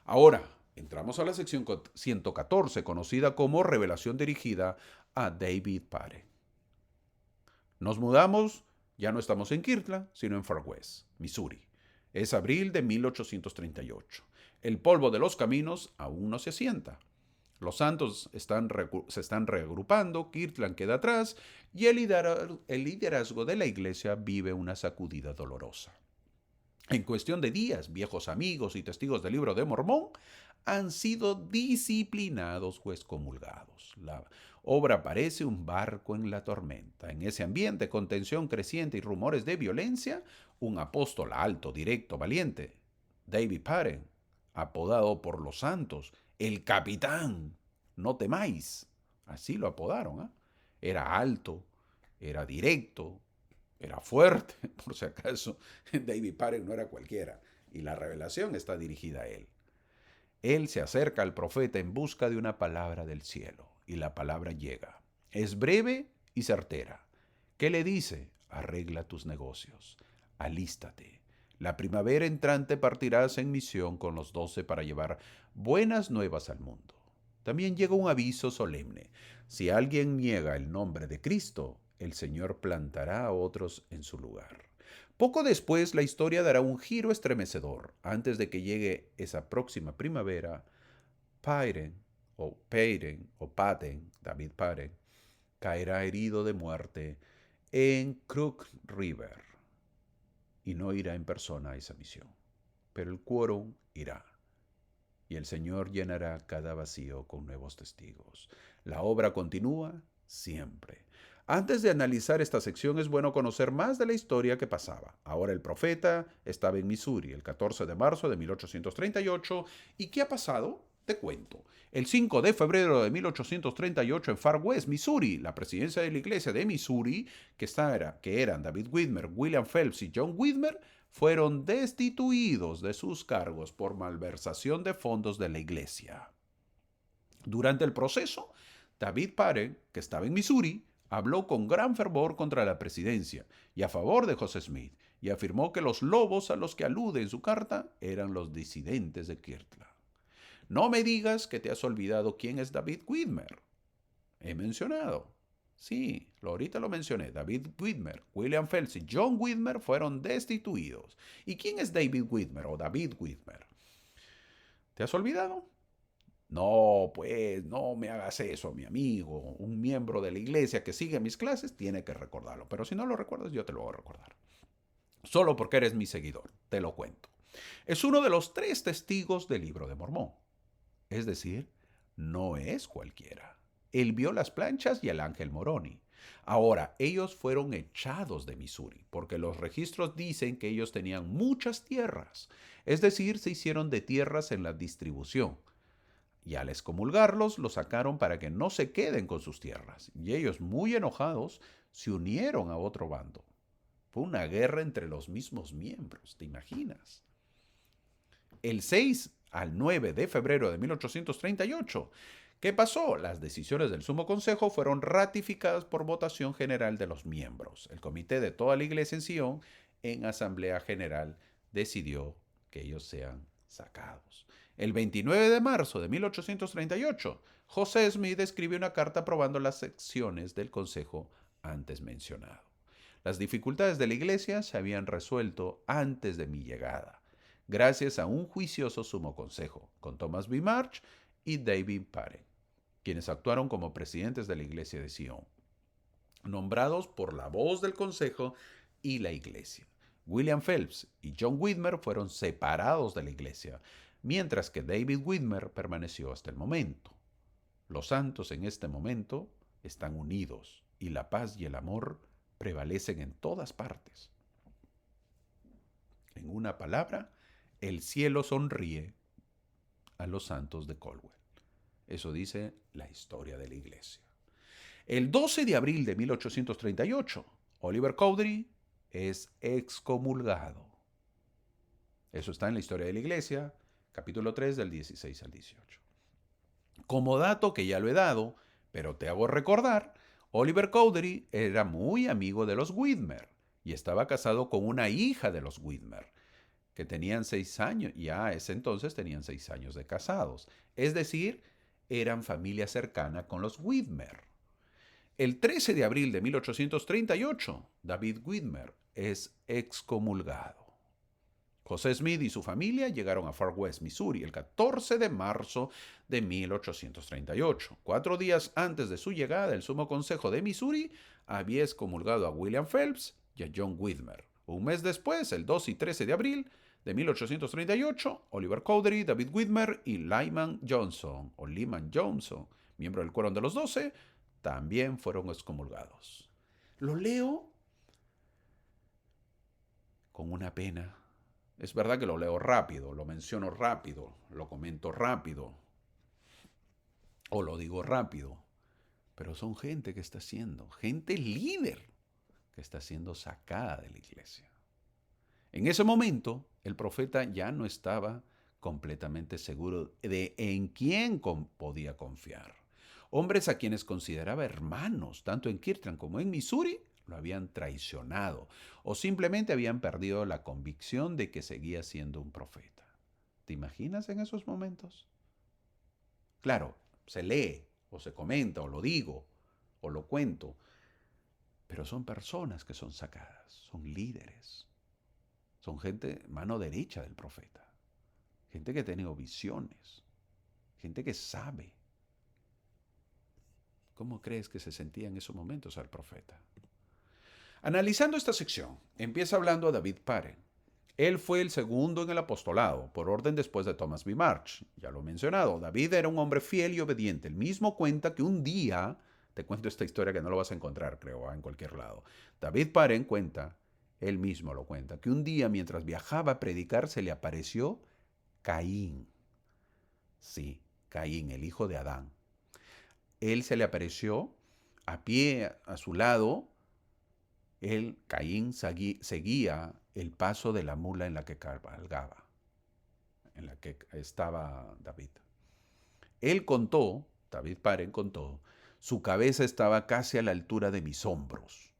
[SPEAKER 1] Ahora, entramos a la sección 114, conocida como Revelación dirigida a David Pare. Nos mudamos, ya no estamos en Kirtland, sino en Far West, Missouri. Es abril de 1838. El polvo de los caminos aún no se asienta. Los santos se están reagrupando, Kirtland queda atrás y el liderazgo de la iglesia vive una sacudida dolorosa. En cuestión de días, viejos amigos y testigos del libro de Mormón han sido disciplinados o excomulgados. La obra parece un barco en la tormenta. En ese ambiente con tensión creciente y rumores de violencia, un apóstol alto, directo, valiente, David Pare, apodado por los santos, el capitán, no temáis, así lo apodaron. Era alto, era directo, era fuerte, por si acaso. David Pare no era cualquiera. Y la revelación está dirigida a él. Él se acerca al profeta en busca de una palabra del cielo. Y la palabra llega. Es breve y certera. ¿Qué le dice? Arregla tus negocios. Alístate. La primavera entrante partirás en misión con los 12 para llevar buenas nuevas al mundo. También llega un aviso solemne. Si alguien niega el nombre de Cristo, el Señor plantará a otros en su lugar. Poco después, la historia dará un giro estremecedor. Antes de que llegue esa próxima primavera, David Pare, caerá herido de muerte en Crook River y no irá en persona a esa misión. Pero el quórum irá. Y el Señor llenará cada vacío con nuevos testigos. La obra continúa siempre. Antes de analizar esta sección es bueno conocer más de la historia que pasaba. Ahora el profeta estaba en Missouri el 14 de marzo de 1838. ¿Y qué ha pasado? Te cuento. El 5 de febrero de 1838 en Far West, Missouri, la presidencia de la iglesia de Missouri, que eran David Whitmer, William Phelps y John Whitmer, fueron destituidos de sus cargos por malversación de fondos de la iglesia. Durante el proceso, David Parent, que estaba en Missouri, habló con gran fervor contra la presidencia y a favor de José Smith, y afirmó que los lobos a los que alude en su carta eran los disidentes de Kirtland. No me digas que te has olvidado quién es David Whitmer. He mencionado. Sí, ahorita lo mencioné. David Whitmer, William Phelps y John Whitmer fueron destituidos. ¿Y quién es David Whitmer o David Whitmer? ¿Te has olvidado? No, pues no me hagas eso, mi amigo. Un miembro de la iglesia que sigue mis clases tiene que recordarlo. Pero si no lo recuerdas, yo te lo voy a recordar. Solo porque eres mi seguidor, te lo cuento. Es uno de los 3 testigos del Libro de Mormón. Es decir, no es cualquiera. Él vio las planchas y el ángel Moroni. Ahora, ellos fueron echados de Missouri porque los registros dicen que ellos tenían muchas tierras. Es decir, se hicieron de tierras en la distribución. Y al excomulgarlos, los sacaron para que no se queden con sus tierras. Y ellos, muy enojados, se unieron a otro bando. Fue una guerra entre los mismos miembros, ¿te imaginas? El 6 al 9 de febrero de 1838, ¿qué pasó? Las decisiones del Sumo Consejo fueron ratificadas por votación general de los miembros. El comité de toda la iglesia en Sion, en asamblea general, decidió que ellos sean sacados. El 29 de marzo de 1838, José Smith escribió una carta aprobando las secciones del consejo antes mencionado. Las dificultades de la iglesia se habían resuelto antes de mi llegada, gracias a un juicioso sumo consejo, con Thomas B. March y David Parent, quienes actuaron como presidentes de la iglesia de Sion, nombrados por la voz del consejo y la iglesia. William Phelps y John Whitmer fueron separados de la iglesia, mientras que David Whitmer permaneció hasta el momento. Los santos en este momento están unidos y la paz y el amor prevalecen en todas partes. En una palabra, el cielo sonríe a los santos de Colwell. Eso dice la historia de la iglesia. El 12 de abril de 1838, Oliver Cowdery es excomulgado. Eso está en la historia de la iglesia, capítulo 3 del 16 al 18. Como dato que ya lo he dado, pero te hago recordar, Oliver Cowdery era muy amigo de los Whitmer y estaba casado con una hija de los Whitmer, que tenían 6 años, y a ese entonces tenían 6 años de casados. Es decir, eran familia cercana con los Whitmer. El 13 de abril de 1838, David Whitmer es excomulgado. José Smith y su familia llegaron a Far West, Missouri, el 14 de marzo de 1838. 4 días antes de su llegada, el Sumo Consejo de Missouri había excomulgado a William Phelps y a John Whitmer. Un mes después, el 2 y 13 de abril de 1838, Oliver Cowdery, David Whitmer y Lyman Johnson, miembro del Quórum de los 12, también fueron excomulgados. Lo leo con una pena. Es verdad que lo leo rápido, lo menciono rápido, lo comento rápido o lo digo rápido, pero son gente que está siendo, gente líder que está siendo sacada de la iglesia. En ese momento, el profeta ya no estaba completamente seguro de en quién podía confiar. Hombres a quienes consideraba hermanos, tanto en Kirtland como en Missouri, lo habían traicionado o simplemente habían perdido la convicción de que seguía siendo un profeta. ¿Te imaginas en esos momentos? Claro, se lee o se comenta o lo digo o lo cuento, pero son personas que son sacadas, son líderes, son gente mano derecha del profeta, gente que ha tenido visiones, gente que sabe. ¿Cómo crees que se sentía en esos momentos al profeta? Analizando esta sección, empieza hablando a David Parent. Él fue el segundo en el apostolado, por orden después de Thomas B. March. Ya lo he mencionado, David era un hombre fiel y obediente. Él mismo cuenta que un día te cuento esta historia que no lo vas a encontrar, creo, en cualquier lado. David Paren cuenta, él mismo lo cuenta, que un día mientras viajaba a predicar se le apareció Caín. Sí, Caín, el hijo de Adán. Él se le apareció a pie a su lado. Caín, seguía el paso de la mula en la que cabalgaba, en la que estaba David. Él contó, David Paren contó, su cabeza estaba casi a la altura de mis hombros.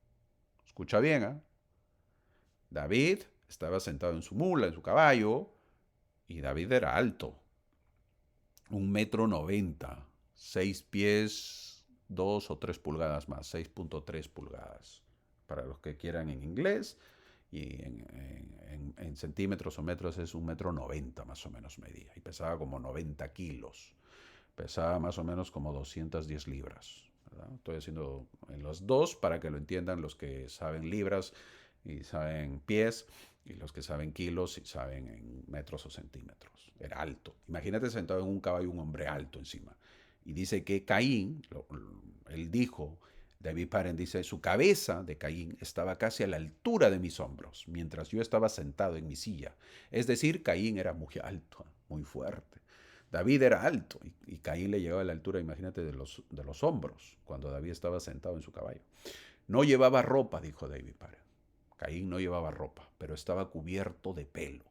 [SPEAKER 1] Escucha bien, ¿eh? David estaba sentado en su mula, en su caballo, y David era alto, 1,90 m, 6 pies, 2 o 3 pulgadas más, 6,3 pulgadas, para los que quieran en inglés, y en centímetros o metros es 1,90 m más o menos medía, y pesaba como 90 kilos, pesaba más o menos como 210 libras. ¿Verdad? Estoy haciendo en los dos para que lo entiendan los que saben libras y saben pies, y los que saben kilos y saben en metros o centímetros. Era alto. Imagínate sentado en un caballo un hombre alto encima. Y dice que Caín, él dijo, David Paren dice, su cabeza de Caín estaba casi a la altura de mis hombros, mientras yo estaba sentado en mi silla. Es decir, Caín era muy alto, muy fuerte. David era alto y Caín le llegaba a la altura, imagínate, de los hombros, cuando David estaba sentado en su caballo. No llevaba ropa, dijo David Paren. Caín no llevaba ropa, pero estaba cubierto de pelo.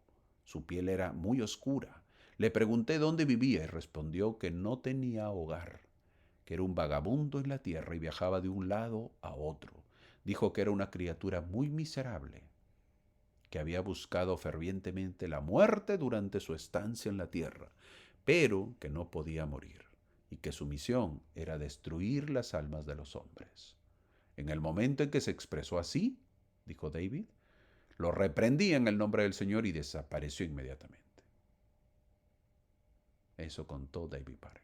[SPEAKER 1] Su piel era muy oscura. Le pregunté dónde vivía y respondió que no tenía hogar, que era un vagabundo en la tierra y viajaba de un lado a otro. Dijo que era una criatura muy miserable, que había buscado fervientemente la muerte durante su estancia en la tierra, pero que no podía morir, y que su misión era destruir las almas de los hombres. En el momento en que se expresó así, dijo David, lo reprendí en el nombre del Señor y desapareció inmediatamente. Eso contó David Paren.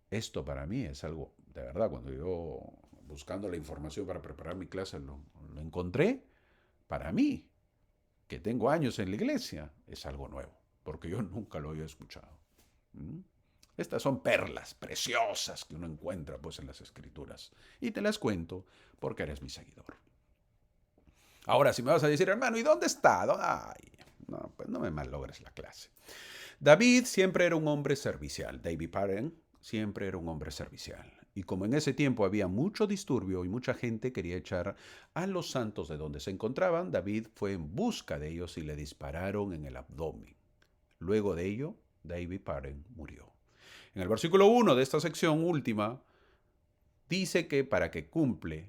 [SPEAKER 1] Esto para mí es algo, de verdad, cuando yo buscando la información para preparar mi clase lo encontré, para mí, que tengo años en la iglesia, es algo nuevo, porque yo nunca lo había escuchado. ¿Mm? Estas son perlas preciosas que uno encuentra pues en las escrituras y te las cuento porque eres mi seguidor. Ahora, si me vas a decir, hermano, ¿y dónde está? Ay, no, pues no me malogres la clase. David siempre era un hombre servicial. David Paren siempre era un hombre servicial. Y como en ese tiempo había mucho disturbio y mucha gente quería echar a los santos de donde se encontraban, David fue en busca de ellos y le dispararon en el abdomen. Luego de ello, David Paren murió. En el versículo 1 de esta sección última, dice que para que cumple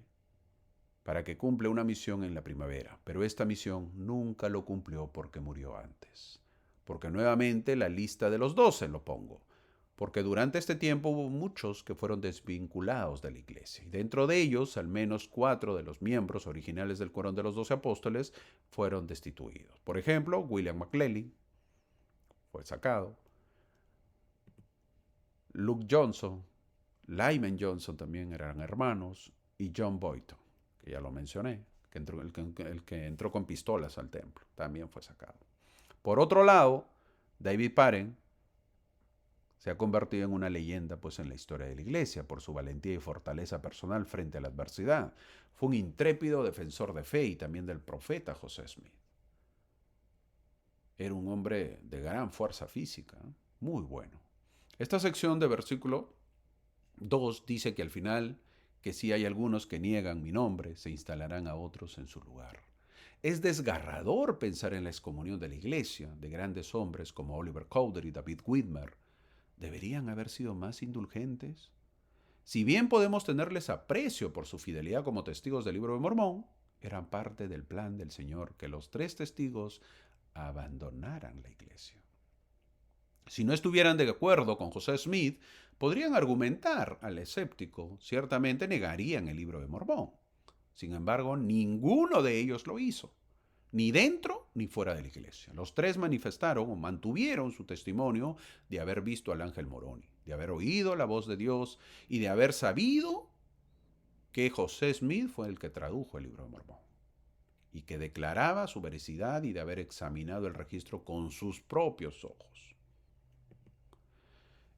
[SPEAKER 1] una misión en la primavera, pero esta misión nunca lo cumplió porque murió antes. Porque nuevamente la lista de los 12 lo pongo, porque durante este tiempo hubo muchos que fueron desvinculados de la iglesia, y dentro de ellos al menos 4 de los miembros originales del Quórum de los 12 apóstoles fueron destituidos. Por ejemplo, William McLellin fue sacado, Luke Johnson, Lyman Johnson también eran hermanos, y John Boyton, que ya lo mencioné, el que entró con pistolas al templo, también fue sacado. Por otro lado, David Paren se ha convertido en una leyenda pues, en la historia de la iglesia por su valentía y fortaleza personal frente a la adversidad. Fue un intrépido defensor de fe y también del profeta José Smith. Era un hombre de gran fuerza física, muy bueno. Esta sección de versículo 2 dice que al final, que si hay algunos que niegan mi nombre, se instalarán a otros en su lugar. Es desgarrador pensar en la excomunión de la iglesia, de grandes hombres como Oliver Cowdery y David Whitmer. ¿Deberían haber sido más indulgentes? Si bien podemos tenerles aprecio por su fidelidad como testigos del Libro de Mormón, eran parte del plan del Señor que los 3 testigos abandonaran la iglesia. Si no estuvieran de acuerdo con José Smith, podrían argumentar al escéptico, ciertamente negarían el Libro de Mormón. Sin embargo, ninguno de ellos lo hizo, ni dentro ni fuera de la iglesia. Los 3 manifestaron o mantuvieron su testimonio de haber visto al ángel Moroni, de haber oído la voz de Dios y de haber sabido que José Smith fue el que tradujo el Libro de Mormón y que declaraba su veracidad y de haber examinado el registro con sus propios ojos.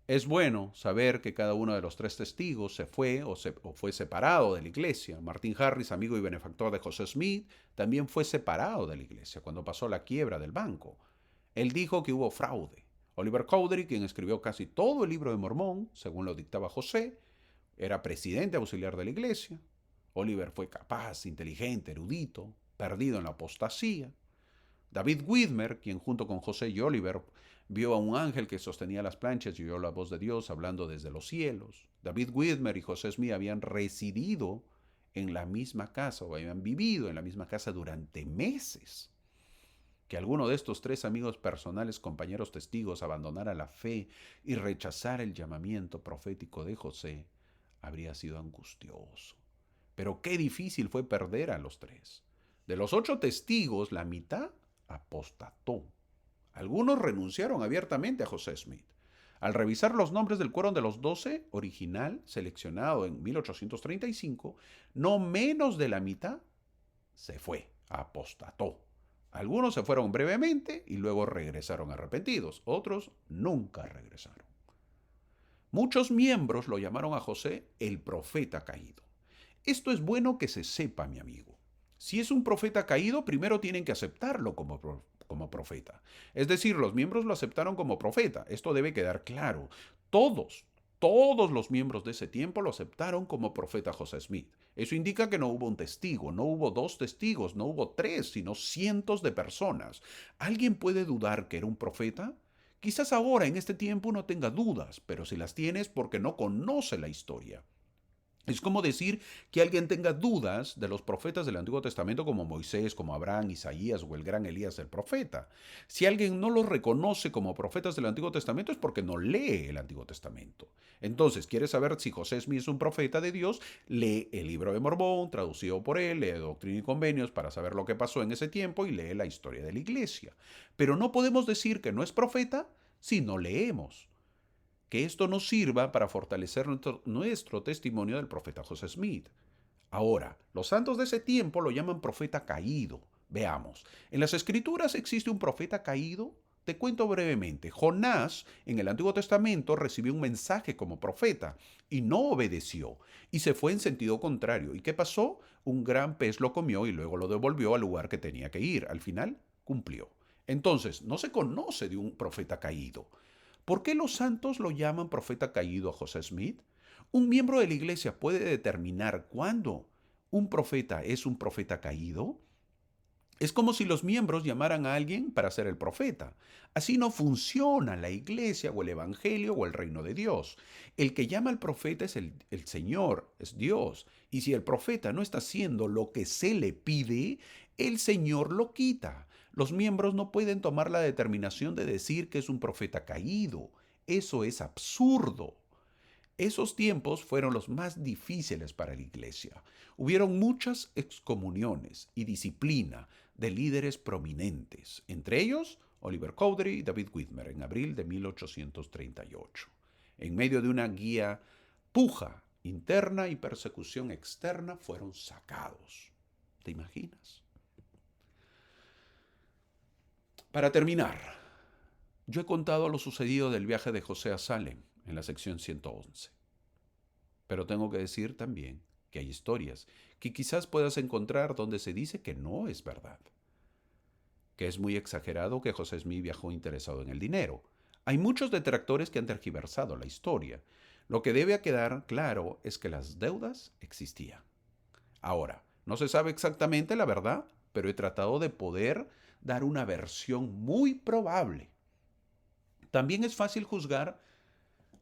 [SPEAKER 1] Es bueno saber que cada uno de los tres testigos se fue o fue separado de la iglesia. Martin Harris, amigo y benefactor de José Smith, también fue separado de la iglesia cuando pasó la quiebra del banco. Él dijo que hubo fraude. Oliver Cowdery, quien escribió casi todo el libro de Mormón, según lo dictaba José, era presidente auxiliar de la iglesia. Oliver fue capaz, inteligente, erudito, perdido en la apostasía. David Widmer, quien junto con José y Oliver vio a un ángel que sostenía las planchas y oyó la voz de Dios hablando desde los cielos. David Widmer y José Smith habían residido en la misma casa o habían vivido en la misma casa durante meses. Que alguno de estos tres amigos personales, compañeros testigos, abandonara la fe y rechazara el llamamiento profético de José, habría sido angustioso. Pero qué difícil fue perder a los tres. De los 8 testigos, la mitad apostató. Algunos renunciaron abiertamente a José Smith. Al revisar los nombres del quórum de los 12 original, seleccionado en 1835, no menos de la mitad se fue, apostató. Algunos se fueron brevemente y luego regresaron arrepentidos. Otros nunca regresaron. Muchos miembros lo llamaron a José el profeta caído. Esto es bueno que se sepa, mi amigo. Si es un profeta caído, primero tienen que aceptarlo como profeta. Es decir, los miembros lo aceptaron como profeta. Esto debe quedar claro. Todos los miembros de ese tiempo lo aceptaron como profeta José Smith. Eso indica que no hubo un testigo, no hubo 2 testigos, no hubo 3, sino cientos de personas. ¿Alguien puede dudar que era un profeta? Quizás ahora, en este tiempo, no tenga dudas, pero si las tiene es porque no conoce la historia. Es como decir que alguien tenga dudas de los profetas del Antiguo Testamento como Moisés, como Abraham, Isaías o el gran Elías el profeta. Si alguien no los reconoce como profetas del Antiguo Testamento es porque no lee el Antiguo Testamento. Entonces, ¿quieres saber si José Smith es un profeta de Dios? Lee el libro de Mormón, traducido por él, lee Doctrina y Convenios para saber lo que pasó en ese tiempo y lee la historia de la iglesia. Pero no podemos decir que no es profeta si no leemos. Que esto nos sirva para fortalecer nuestro testimonio del profeta José Smith. Ahora, los santos de ese tiempo lo llaman profeta caído. Veamos, ¿en las escrituras existe un profeta caído? Te cuento brevemente. Jonás en el Antiguo Testamento recibió un mensaje como profeta y no obedeció y se fue en sentido contrario. ¿Y qué pasó? Un gran pez lo comió y luego lo devolvió al lugar que tenía que ir. Al final, cumplió. Entonces, no se conoce de un profeta caído. ¿Por qué los santos lo llaman profeta caído a José Smith? ¿Un miembro de la iglesia puede determinar cuándo un profeta es un profeta caído? Es como si los miembros llamaran a alguien para ser el profeta. Así no funciona la iglesia o el evangelio o el reino de Dios. El que llama al profeta es el Señor, es Dios. Y si el profeta no está haciendo lo que se le pide, el Señor lo quita. Los miembros no pueden tomar la determinación de decir que es un profeta caído. Eso es absurdo. Esos tiempos fueron los más difíciles para la iglesia. Hubieron muchas excomuniones y disciplina de líderes prominentes, entre ellos Oliver Cowdery y David Widmer en abril de 1838. En medio de una guía puja interna y persecución externa fueron sacados. ¿Te imaginas? Para terminar, yo he contado lo sucedido del viaje de José a Salem en la sección 111. Pero tengo que decir también que hay historias que quizás puedas encontrar donde se dice que no es verdad. Que es muy exagerado que José Smith viajó interesado en el dinero. Hay muchos detractores que han tergiversado la historia. Lo que debe quedar claro es que las deudas existían. Ahora, no se sabe exactamente la verdad, pero he tratado de poder dar una versión muy probable. También es fácil juzgar.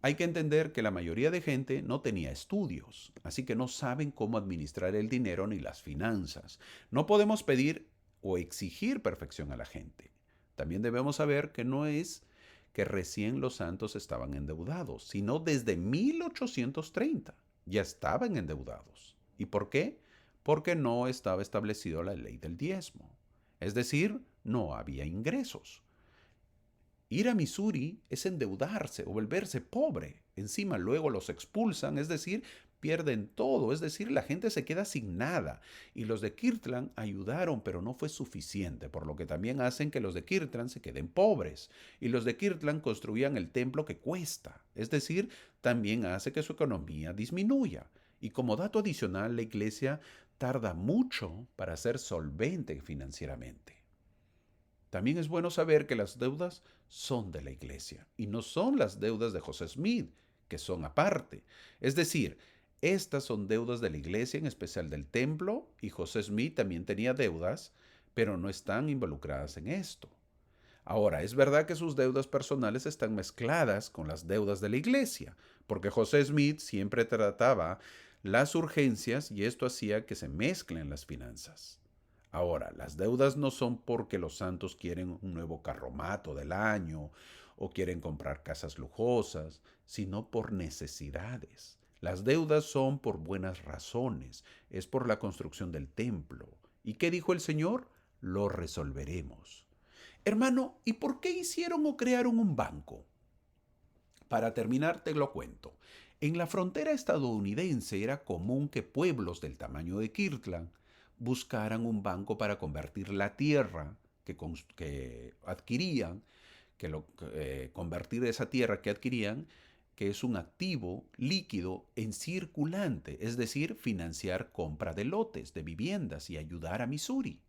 [SPEAKER 1] Hay que entender que la mayoría de gente no tenía estudios, así que no saben cómo administrar el dinero ni las finanzas. No podemos pedir o exigir perfección a la gente. También debemos saber que no es que recién los santos estaban endeudados, sino desde 1830 ya estaban endeudados. ¿Y por qué? Porque no estaba establecido la ley del diezmo. Es decir, no había ingresos. Ir a Missouri es endeudarse o volverse pobre. Encima luego los expulsan, es decir, pierden todo, es decir, la gente se queda sin nada. Y los de Kirtland ayudaron, pero no fue suficiente, por lo que también hacen que los de Kirtland se queden pobres. Y los de Kirtland construían el templo que cuesta, es decir, también hace que su economía disminuya. Y como dato adicional, la iglesia tarda mucho para ser solvente financieramente. También es bueno saber que las deudas son de la iglesia y no son las deudas de José Smith, que son aparte. Es decir, estas son deudas de la iglesia, en especial del templo, y José Smith también tenía deudas, pero no están involucradas en esto. Ahora, es verdad que sus deudas personales están mezcladas con las deudas de la iglesia, porque José Smith siempre trataba las urgencias y esto hacía que se mezclen las finanzas. Ahora, las deudas no son porque los santos quieren un nuevo carromato del año o quieren comprar casas lujosas, sino por necesidades. Las deudas son por buenas razones, es por la construcción del templo. ¿Y qué dijo el Señor? Lo resolveremos. Hermano, ¿y por qué hicieron o crearon un banco? Para terminar, te lo cuento. En la frontera estadounidense era común que pueblos del tamaño de Kirtland buscaran un banco para convertir la tierra que adquirían, convertir esa tierra que adquirían, que es un activo líquido, en circulante, es decir, financiar compra de lotes, de viviendas y ayudar a Missouri.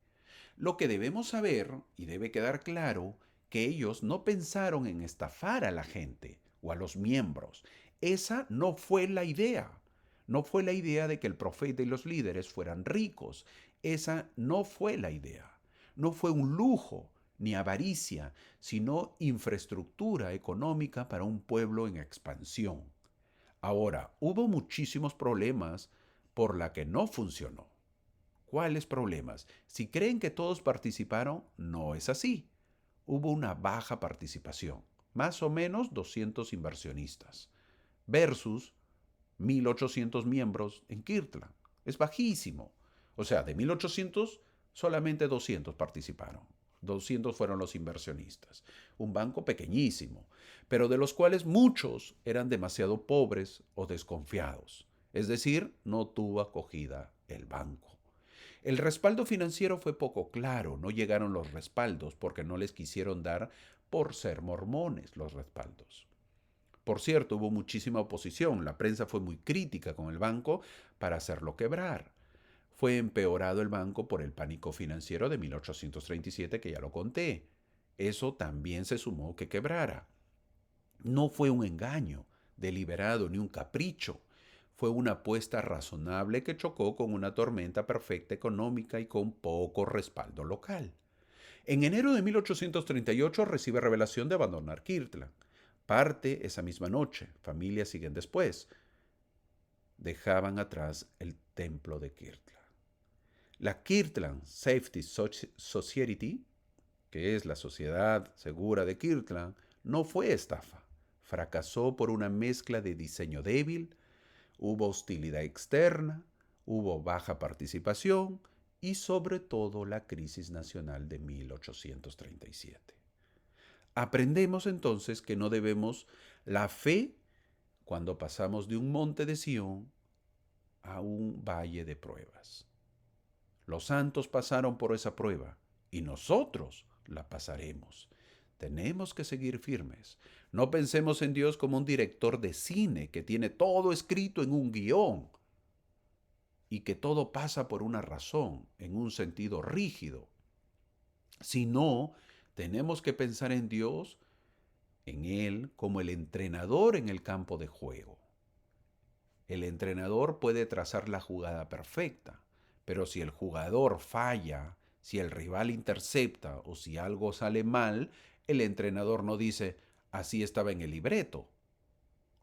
[SPEAKER 1] Lo que debemos saber, y debe quedar claro, que ellos no pensaron en estafar a la gente o a los miembros. Esa no fue la idea. No fue la idea de que el profeta y los líderes fueran ricos. Esa no fue la idea. No fue un lujo ni avaricia, sino infraestructura económica para un pueblo en expansión. Ahora, hubo muchísimos problemas por la que no funcionó. ¿Cuáles problemas? Si creen que todos participaron, no es así. Hubo una baja participación, más o menos 200 inversionistas, versus 1.800 miembros en Kirtland. Es bajísimo. O sea, de 1.800, solamente 200 participaron. 200 fueron los inversionistas. Un banco pequeñísimo, pero de los cuales muchos eran demasiado pobres o desconfiados. Es decir, no tuvo acogida el banco. El respaldo financiero fue poco claro, no llegaron los respaldos porque no les quisieron dar por ser mormones los respaldos. Por cierto, hubo muchísima oposición, la prensa fue muy crítica con el banco para hacerlo quebrar. Fue empeorado el banco por el pánico financiero de 1837 que ya lo conté. Eso también se sumó que quebrara. No fue un engaño deliberado ni un capricho. Fue una apuesta razonable que chocó con una tormenta perfecta económica y con poco respaldo local. En enero de 1838 recibe revelación de abandonar Kirtland. Parte esa misma noche, familias siguen después. Dejaban atrás el templo de Kirtland. La Kirtland Safety Society, que es la sociedad segura de Kirtland, no fue estafa. Fracasó por una mezcla de diseño débil, hubo hostilidad externa, hubo baja participación y sobre todo la crisis nacional de 1837. Aprendemos entonces que no debemos la fe cuando pasamos de un monte de Sión a un valle de pruebas. Los santos pasaron por esa prueba y nosotros la pasaremos. Tenemos que seguir firmes. No pensemos en Dios como un director de cine que tiene todo escrito en un guión y que todo pasa por una razón, en un sentido rígido. Sino, tenemos que pensar en Dios, en Él, como el entrenador en el campo de juego. El entrenador puede trazar la jugada perfecta, pero si el jugador falla, si el rival intercepta o si algo sale mal, el entrenador no dice, así estaba en el libreto.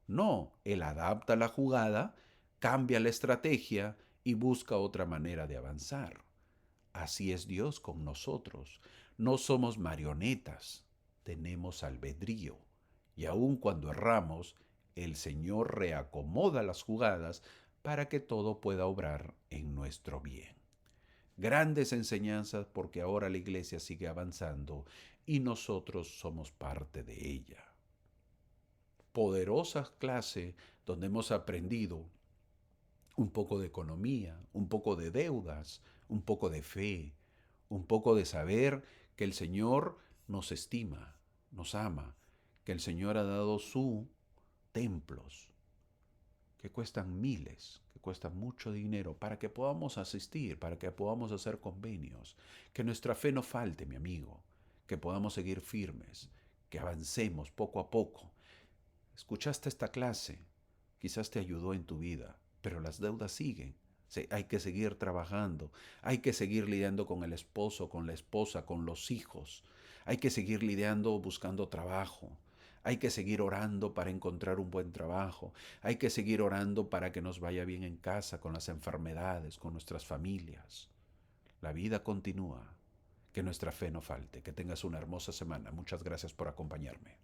[SPEAKER 1] No, él adapta la jugada, cambia la estrategia y busca otra manera de avanzar. Así es Dios con nosotros. No somos marionetas, tenemos albedrío. Y aun cuando erramos, el Señor reacomoda las jugadas para que todo pueda obrar en nuestro bien. Grandes enseñanzas porque ahora la iglesia sigue avanzando y nosotros somos parte de ella. Poderosa clase donde hemos aprendido un poco de economía, un poco de deudas, un poco de fe, un poco de saber que el Señor nos estima, nos ama, que el Señor ha dado su templos, que cuestan miles, que cuestan mucho dinero, para que podamos asistir, para que podamos hacer convenios, que nuestra fe no falte, mi amigo, que podamos seguir firmes, que avancemos poco a poco. Escuchaste esta clase, quizás te ayudó en tu vida, pero las deudas siguen. Sí, hay que seguir trabajando, hay que seguir lidiando con el esposo, con la esposa, con los hijos, hay que seguir lidiando buscando trabajo, hay que seguir orando para encontrar un buen trabajo, hay que seguir orando para que nos vaya bien en casa, con las enfermedades, con nuestras familias. La vida continúa, que nuestra fe no falte, que tengas una hermosa semana. Muchas gracias por acompañarme.